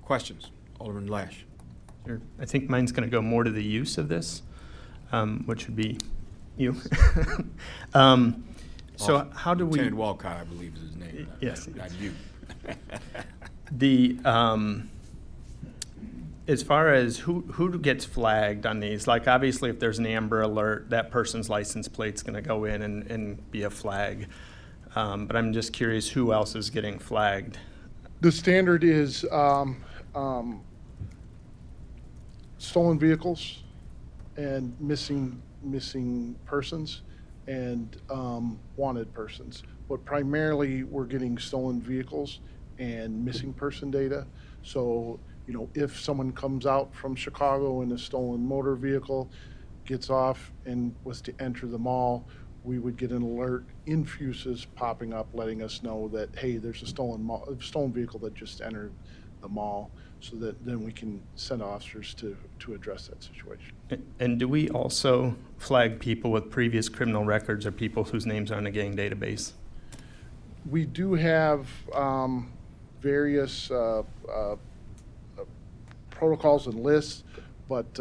[SPEAKER 7] Questions? Alderman Lash.
[SPEAKER 20] Sure. I think mine's going to go more to the use of this, which would be you. So how do we?
[SPEAKER 7] Lieutenant Walcott, I believe is his name.
[SPEAKER 20] Yes.
[SPEAKER 7] Not you.
[SPEAKER 20] The as far as who gets flagged on these, like obviously if there's an Amber Alert, that person's license plate's going to go in and be a flag. But I'm just curious who else is getting flagged.
[SPEAKER 5] The standard is stolen vehicles and missing persons and wanted persons. But primarily we're getting stolen vehicles and missing person data. So, you know, if someone comes out from Chicago in a stolen motor vehicle, gets off and was to enter the mall, we would get an alert in Fuses popping up letting us know that, hey, there's a stolen vehicle that just entered the mall, so that then we can send officers to address that situation.
[SPEAKER 20] And do we also flag people with previous criminal records or people whose names are in a gang database?
[SPEAKER 5] We do have various protocols and lists, but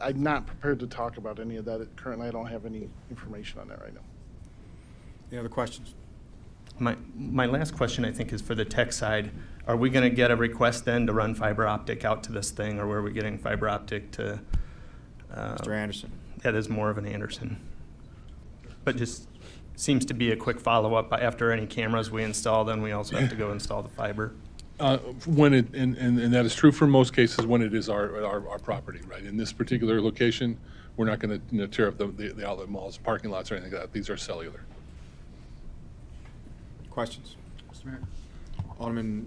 [SPEAKER 5] I'm not prepared to talk about any of that. Currently, I don't have any information on that right now.
[SPEAKER 7] Any other questions?
[SPEAKER 20] My last question, I think, is for the tech side. Are we going to get a request then to run fiber optic out to this thing, or were we getting fiber optic to?
[SPEAKER 7] Mr. Anderson.
[SPEAKER 20] That is more of an Anderson. But just seems to be a quick follow-up. After any cameras we install, then we also have to go install the fiber.
[SPEAKER 14] When it, and that is true for most cases when it is our property, right? In this particular location, we're not going to tear up the outlet malls, parking lots, or anything like that. These are cellular.
[SPEAKER 7] Questions?
[SPEAKER 22] Mr. Mayor.
[SPEAKER 7] Alderman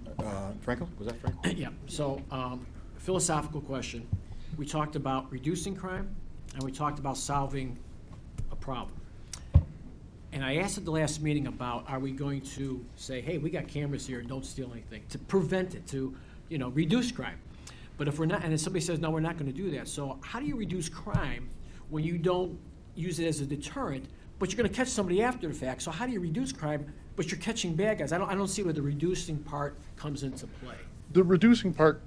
[SPEAKER 7] Frankel, was that Frankel?
[SPEAKER 22] Yeah, so philosophical question. We talked about reducing crime and we talked about solving a problem. And I asked at the last meeting about, are we going to say, hey, we got cameras here, don't steal anything, to prevent it, to, you know, reduce crime. But if we're not, and then somebody says, no, we're not going to do that. So how do you reduce crime when you don't use it as a deterrent, but you're going to catch somebody after the fact? So how do you reduce crime, but you're catching bad guys? I don't see where the reducing part comes into play.
[SPEAKER 5] The reducing part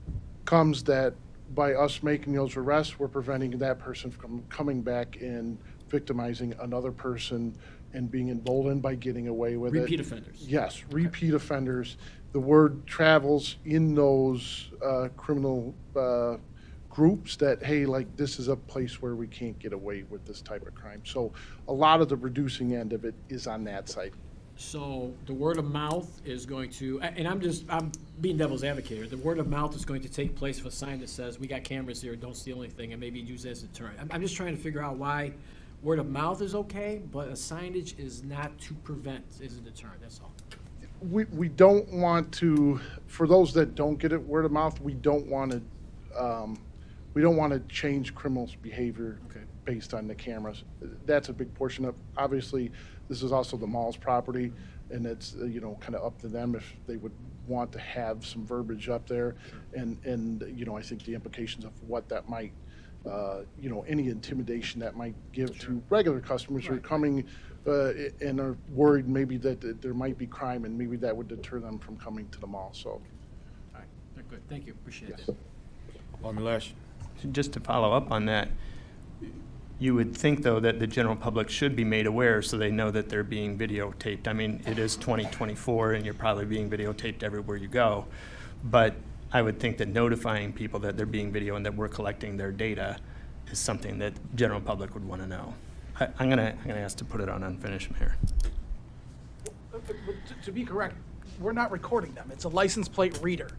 [SPEAKER 5] comes that by us making those arrests, we're preventing that person from coming back and victimizing another person and being emboldened by getting away with it.
[SPEAKER 22] Repeat offenders.
[SPEAKER 5] Yes, repeat offenders. The word travels in those criminal groups that, hey, like, this is a place where we can't get away with this type of crime. So a lot of the reducing end of it is on that side.
[SPEAKER 22] So the word of mouth is going to, and I'm being devil's advocate here, the word of mouth is going to take place of a sign that says, we got cameras here, don't steal anything, and maybe use it as a deterrent. I'm just trying to figure out why word of mouth is okay, but a signage is not to prevent, is a deterrent, that's all.
[SPEAKER 5] We don't want to, for those that don't get it word of mouth, we don't want to we don't want to change criminals' behavior based on the cameras. That's a big portion of, obviously, this is also the mall's property, and it's, kind of up to them if they would want to have some verbiage up there. And I think the implications of what that might, any intimidation that might give to regular customers who are coming and are worried maybe that there might be crime, and maybe that would deter them from coming to the mall, so.
[SPEAKER 22] All right, good, thank you, appreciate
[SPEAKER 5] Yes.
[SPEAKER 22] it.
[SPEAKER 7] Alderman Lesh.
[SPEAKER 20] Just to follow up on that, you would think, though, that the general public should be made aware so they know that they're being videotaped. I mean, it is 2024, and you're probably being videotaped everywhere you go. But I would think that notifying people that they're being videoed and that we're collecting their data is something that general public would want to know. I'm gonna ask to put it on unfinished, Mayor.
[SPEAKER 13] But to be correct, we're not recording them. It's a license plate reader.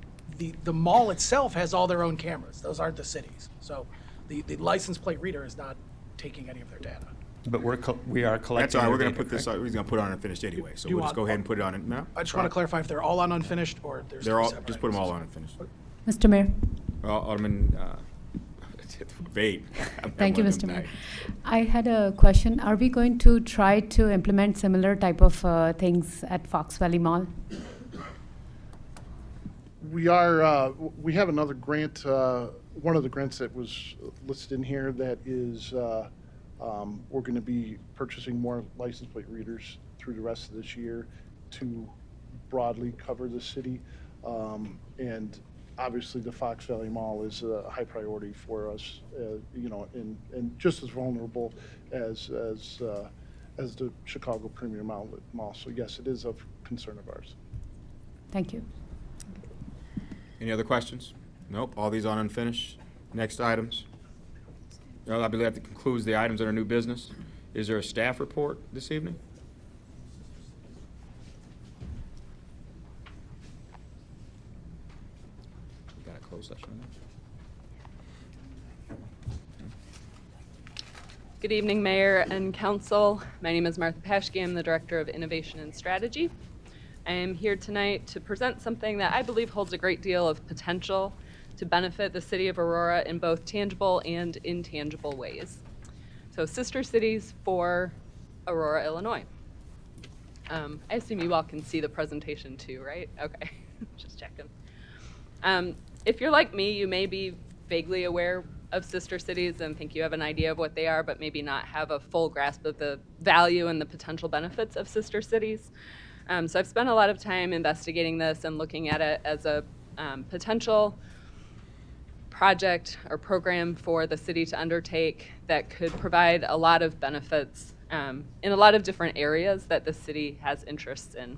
[SPEAKER 13] The mall itself has all their own cameras. Those aren't the cities. So the license plate reader is not taking any of their data.
[SPEAKER 20] But we are collecting.
[SPEAKER 7] That's all right, we're
[SPEAKER 20] their
[SPEAKER 7] going to
[SPEAKER 20] data,
[SPEAKER 7] put this,
[SPEAKER 20] correct?
[SPEAKER 7] we're going to put it on unfinished anyway, so
[SPEAKER 13] You
[SPEAKER 7] we'll just
[SPEAKER 13] want-
[SPEAKER 7] go ahead and put it on it now.
[SPEAKER 13] I just want to clarify if they're all on unfinished or there's
[SPEAKER 7] They're
[SPEAKER 13] three
[SPEAKER 7] all,
[SPEAKER 13] separate
[SPEAKER 7] just put them all
[SPEAKER 13] items.
[SPEAKER 7] on unfinished.
[SPEAKER 23] Mr. Mayor.
[SPEAKER 7] Alderman Vade.
[SPEAKER 23] Thank you, Mr. Mayor. I had a question. Are we going to try to implement similar type of things at Fox Valley Mall?
[SPEAKER 5] We are, we have another grant, one of the grants that was listed in here that is, we're going to be purchasing more license plate readers through the rest of this year to broadly cover the city. And obviously, the Fox Valley Mall is a high priority for us, and just as vulnerable as the Chicago Premium Outlet Mall. So yes, it is of concern of ours.
[SPEAKER 23] Thank you.
[SPEAKER 7] Any other questions? Nope, all these on unfinished. Next items. I believe that concludes the items that are new business. Is there a staff report this evening? We got a closed session on that?
[SPEAKER 16] Good evening, Mayor and Council. My name is Martha Paschke. I'm the Director of Innovation and Strategy. I am here tonight to present something that I believe holds a great deal of potential to benefit the city of Aurora in both tangible and intangible ways. So, sister cities for Aurora, Illinois. I assume you all can see the presentation too, right? Okay, just checking. If you're like me, you may be vaguely aware of sister cities and think you have an idea of what they are, but maybe not have a full grasp of the value and the potential benefits of sister cities. So I've spent a lot of time investigating this and looking at it as a potential project or program for the city to undertake that could provide a lot of benefits in a lot of different areas that the city has interests in.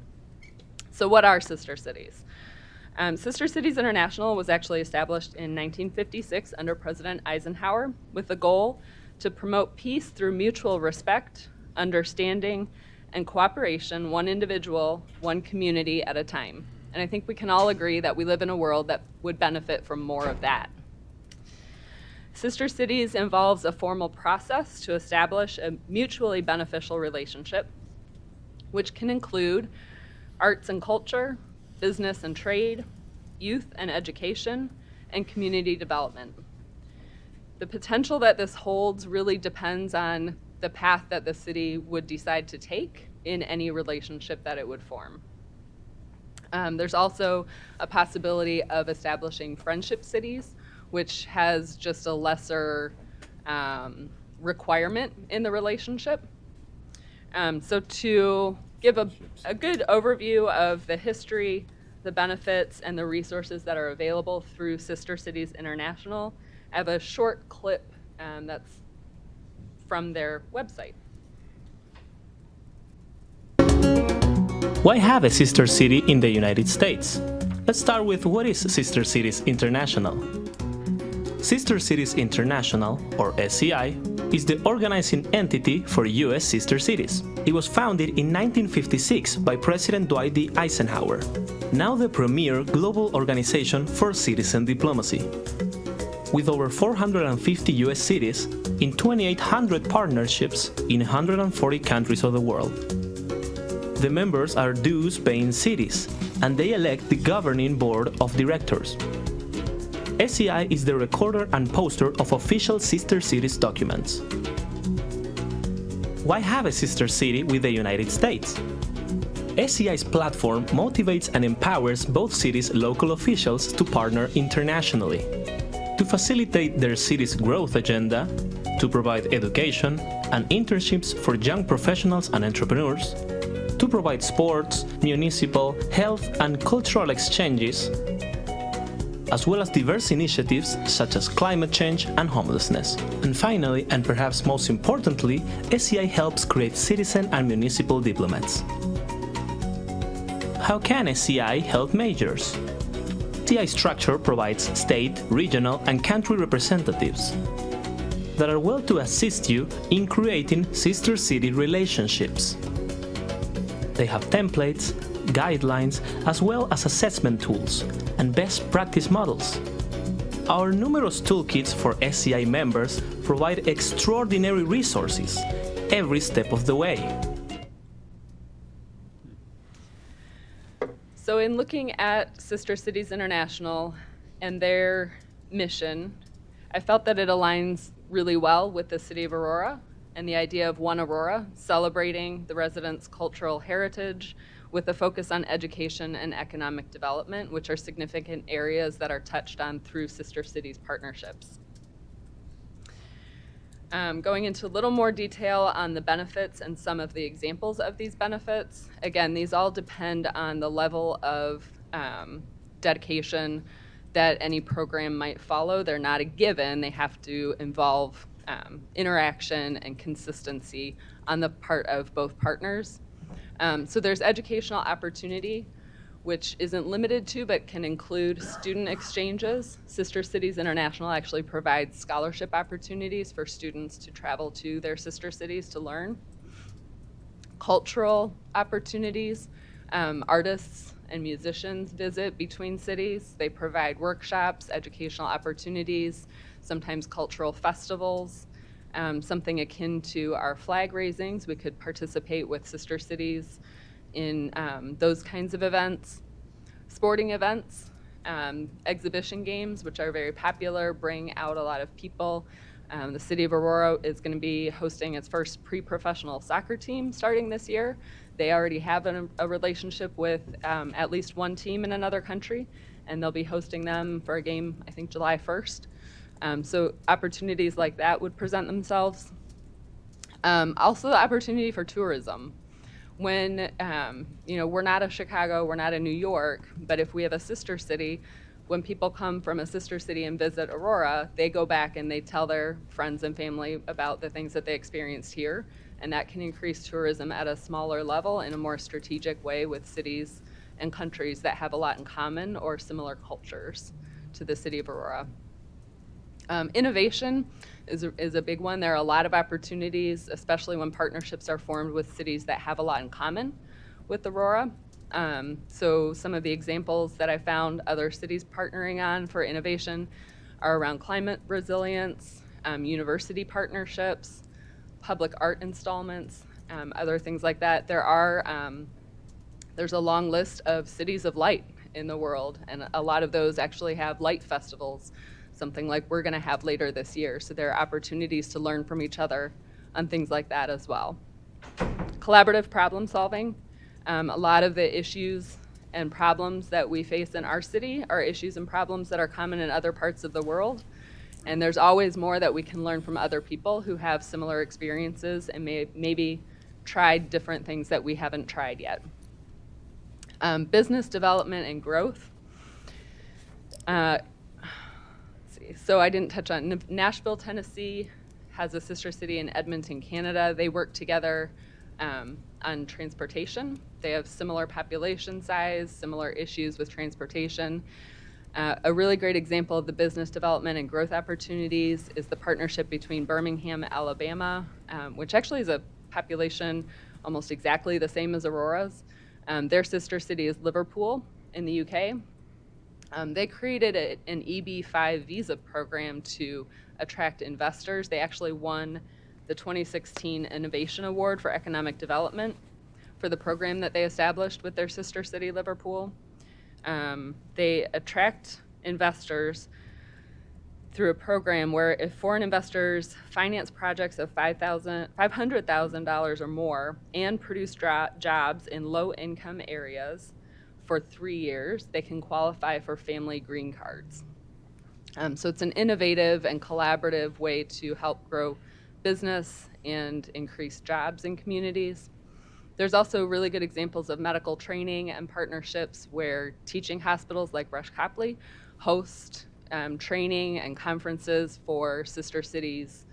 [SPEAKER 16] So what are sister cities? Sister Cities International was actually established in 1956 under President Eisenhower with the goal to promote peace through mutual respect, understanding, and cooperation, one individual, one community at a time. And I think we can all agree that we live in a world that would benefit from more of that. Sister Cities involves a formal process to establish a mutually beneficial relationship, which can include arts and culture, business and trade, youth and education, and community development. The potential that this holds really depends on the path that the city would decide to take in any relationship that it would form. There's also a possibility of establishing friendship cities, which has just a lesser requirement in the relationship. So to give a good overview of the history, the benefits, and the resources that are available through Sister Cities International, I have a short clip that's from their website.
[SPEAKER 17] Why have a sister city in the United States? Let's start with what is Sister Cities International. Sister Cities International, or SCI, is the organizing entity for U.S. sister cities. It was founded in 1956 by President Dwight D. Eisenhower, now the premier global organization for citizen diplomacy. With over 450 U.S. cities in 2,800 partnerships in 140 countries of the world. The members are dues-paying cities, and they elect the governing board of directors. SEI is the recorder and poster of official sister cities documents. Why have a sister city with the United States? SEI's platform motivates and empowers both cities' local officials to partner internationally, to facilitate their city's growth agenda, to provide education and internships for young professionals and entrepreneurs, to provide sports, municipal, health, and cultural exchanges, as well as diverse initiatives such as climate change and homelessness. And finally, and perhaps most importantly, SEI helps create citizen and municipal diplomats. How can SEI help majors? SEI structure provides state, regional, and country representatives that are well to assist you in creating sister city relationships. They have templates, guidelines, as well as assessment tools and best practice models. Our numerous toolkits for SEI members provide extraordinary resources every step of the way.
[SPEAKER 16] So in looking at Sister Cities International and their mission, I felt that it aligns really well with the City of Aurora and the idea of One Aurora, celebrating the residents' cultural heritage with a focus on education and economic development, which are significant areas that are touched on through Sister Cities partnerships. Going into a little more detail on the benefits and some of the examples of these benefits. Again, these all depend on the level of dedication that any program might follow. They're not a given. They have to involve interaction and consistency on the part of both partners. So there's educational opportunity, which isn't limited to but can include student exchanges. Sister Cities International actually provides scholarship opportunities for students to travel to their sister cities to learn. Cultural opportunities, artists and musicians visit between cities. They provide workshops, educational opportunities, sometimes cultural festivals, something akin to our flag raisings. We could participate with sister cities in those kinds of events. Sporting events, exhibition games, which are very popular, bring out a lot of people. The City of Aurora is going to be hosting its first pre-professional soccer team starting this year. They already have a relationship with at least one team in another country, and they'll be hosting them for a game, I think, July 1st. So opportunities like that would present themselves. Also the opportunity for tourism. When, we're not a Chicago, we're not a New York, but if we have a sister city, when people come from a sister city and visit Aurora, they go back and they tell their friends and family about the things that they experienced here, and that can increase tourism at a smaller level in a more strategic way with cities and countries that have a lot in common or similar cultures to the City of Aurora. Innovation is a big one. There are a lot of opportunities, especially when partnerships are formed with cities that have a lot in common with Aurora. So some of the examples that I found other cities partnering on for innovation are around climate resilience, university partnerships, public art installments, other things like that. There's a long list of cities of light in the world, and a lot of those actually have light festivals, something like we're going to have later this year. So there are opportunities to learn from each other on things like that as well. Collaborative problem solving. A lot of the issues and problems that we face in our city are issues and problems that are common in other parts of the world. And there's always more that we can learn from other people who have similar experiences and maybe tried different things that we haven't tried yet. Business development and growth. So I didn't touch on Nashville, Tennessee has a sister city in Edmonton, Canada. They work together on transportation. They have similar population size, similar issues with transportation. A really great example of the business development and growth opportunities is the partnership between Birmingham, Alabama, which actually is a population almost exactly the same as Aurora's. Their sister city is Liverpool in the UK. They created an EB-5 visa program to attract investors. They actually won the 2016 Innovation Award for Economic Development for the program that they established with their sister city, Liverpool. They attract investors through a program where if foreign investors finance projects of $500,000 or more and produce jobs in low-income areas for 3 years, they can qualify for family green cards. So it's an innovative and collaborative way to help grow business and increase jobs in communities. There's also really good examples of medical training and partnerships where teaching hospitals like Rush Copley host training and conferences for sister cities,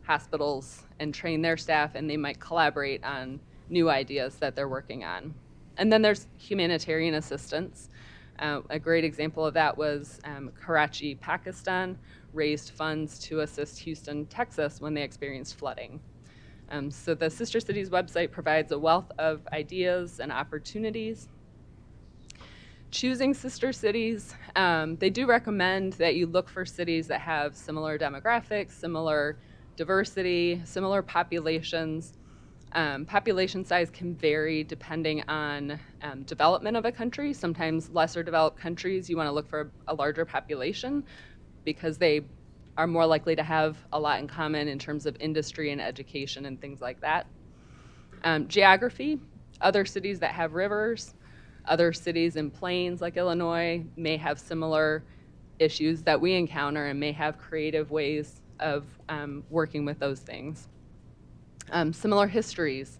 [SPEAKER 16] hospitals, and train their staff, and they might collaborate on new ideas that they're working on. And then there's humanitarian assistance. A great example of that was Karachi, Pakistan, raised funds to assist Houston, Texas when they experienced flooding. So the Sister Cities website provides a wealth of ideas and opportunities. Choosing sister cities, they do recommend that you look for cities that have similar demographics, similar diversity, similar populations. Population size can vary depending on development of a country. Sometimes lesser developed countries, you want to look for a larger population because they are more likely to have a lot in common in terms of industry and education and things like that. Geography, other cities that have rivers, other cities in plains like Illinois may have similar issues that we encounter and may have creative ways of working with those things. Similar histories.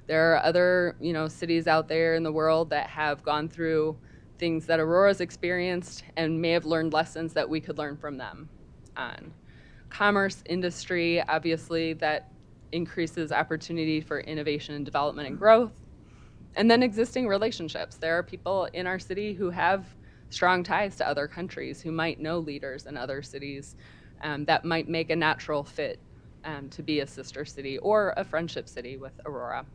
[SPEAKER 16] There are other, cities out there in the world that have gone through things that Aurora's experienced and may have learned lessons that we could learn from them. On commerce, industry, obviously that increases opportunity for innovation and development and growth. And then existing relationships. There are people in our city who have strong ties to other countries, who might know leaders in other cities that might make a natural fit to be a sister city or a friendship city with Aurora.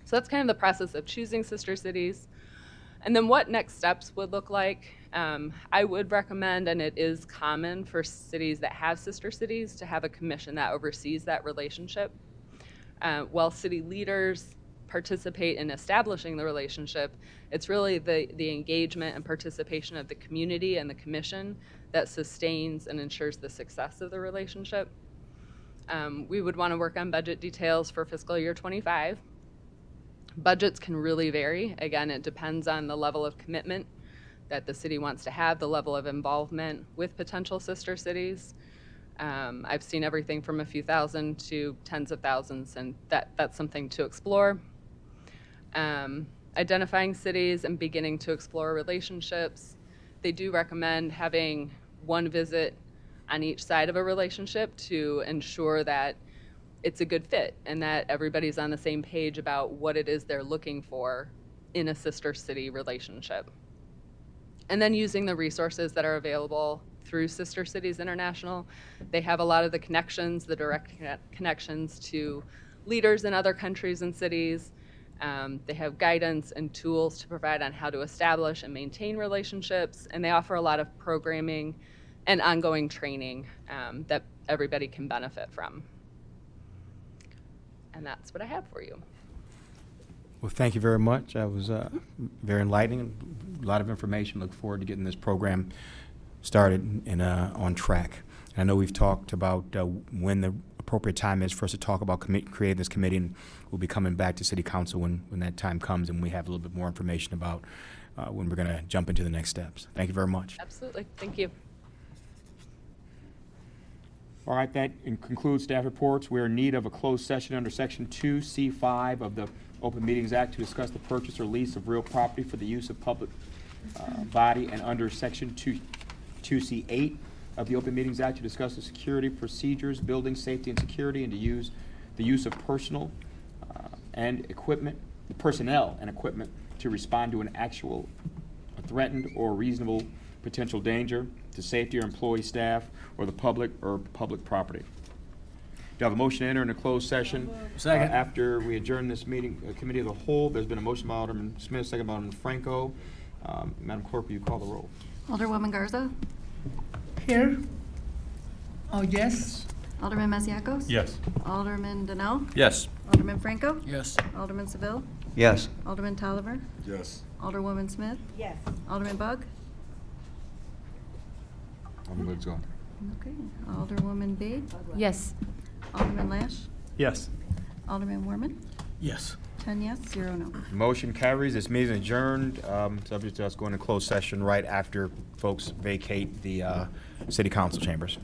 [SPEAKER 16] So that's kind of the process of choosing sister cities. And then what next steps would look like. I would recommend, and it is common for cities that have sister cities to have a commission that oversees that relationship. While city leaders participate in establishing the relationship, it's really the engagement and participation of the community and the commission that sustains and ensures the success of the relationship. We would want to work on budget details for fiscal year 25. Budgets can really vary. Again, it depends on the level of commitment that the city wants to have, the level of involvement with potential sister cities. I've seen everything from a few thousand to tens of thousands, and that's something to explore. Identifying cities and beginning to explore relationships. They do recommend having one visit on each side of a relationship to ensure that it's a good fit and that everybody's on the same page about what it is they're looking for in a sister city relationship. And then using the resources that are available through Sister Cities International. They have a lot of the connections, the direct connections to leaders in other countries and cities. They have guidance and tools to provide on how to establish and maintain relationships, and they offer a lot of programming and ongoing training that everybody can benefit from. And that's what I have for you.
[SPEAKER 7] Well, thank you very much. That was very enlightening, a lot of information. Look forward to getting this program started and on track. And I know we've talked about when the appropriate time is for us to talk about creating this committee, and we'll be coming back to City Council when that time comes and we have a little bit more information about when we're going to jump into the next steps. Thank you very much.
[SPEAKER 16] Absolutely. Thank you.
[SPEAKER 7] All right, that concludes staff reports. We're in need of a closed session under Section 2C5 of the Open Meetings Act to discuss the purchase or lease of real property for the use of public body, and under Section 2C8 of the Open Meetings Act to discuss the security procedures, building safety and security, and to use the use of personnel and equipment to respond to an actual threatened or reasonable potential danger to safety or employee, staff, or the public or public property. Do you have a motion to enter in a closed session?
[SPEAKER 22] Second.
[SPEAKER 7] After we adjourn this meeting, Committee of the Whole, there's been a motion by Alderman Smith, second by Alderman Franco. Madam Clerk, will you call the roll?
[SPEAKER 2] Alderwoman Garza.
[SPEAKER 23] Here. Oh, yes.
[SPEAKER 2] Alderman Masiacos.
[SPEAKER 4] Yes.
[SPEAKER 2] Alderman Donnell.
[SPEAKER 4] Yes.
[SPEAKER 2] Alderman Franco.
[SPEAKER 22] Yes.
[SPEAKER 2] Alderman Seville.
[SPEAKER 9] Yes.
[SPEAKER 2] Alderman Tolliver.
[SPEAKER 3] Yes.
[SPEAKER 2] Alderwoman Smith.
[SPEAKER 15] Yes.
[SPEAKER 2] Alderman Bug.
[SPEAKER 7] Alderman Wood's gone.
[SPEAKER 2] Okay. Alderwoman Bade?
[SPEAKER 8] Yes.
[SPEAKER 2] Alderman Lash?
[SPEAKER 20] Yes.
[SPEAKER 2] Alderman Warman?
[SPEAKER 11] Yes.
[SPEAKER 2] 10 yes, 0 no.
[SPEAKER 7] Motion carries. This meeting is adjourned, subject to us going to closed session right after folks vacate the city council chambers.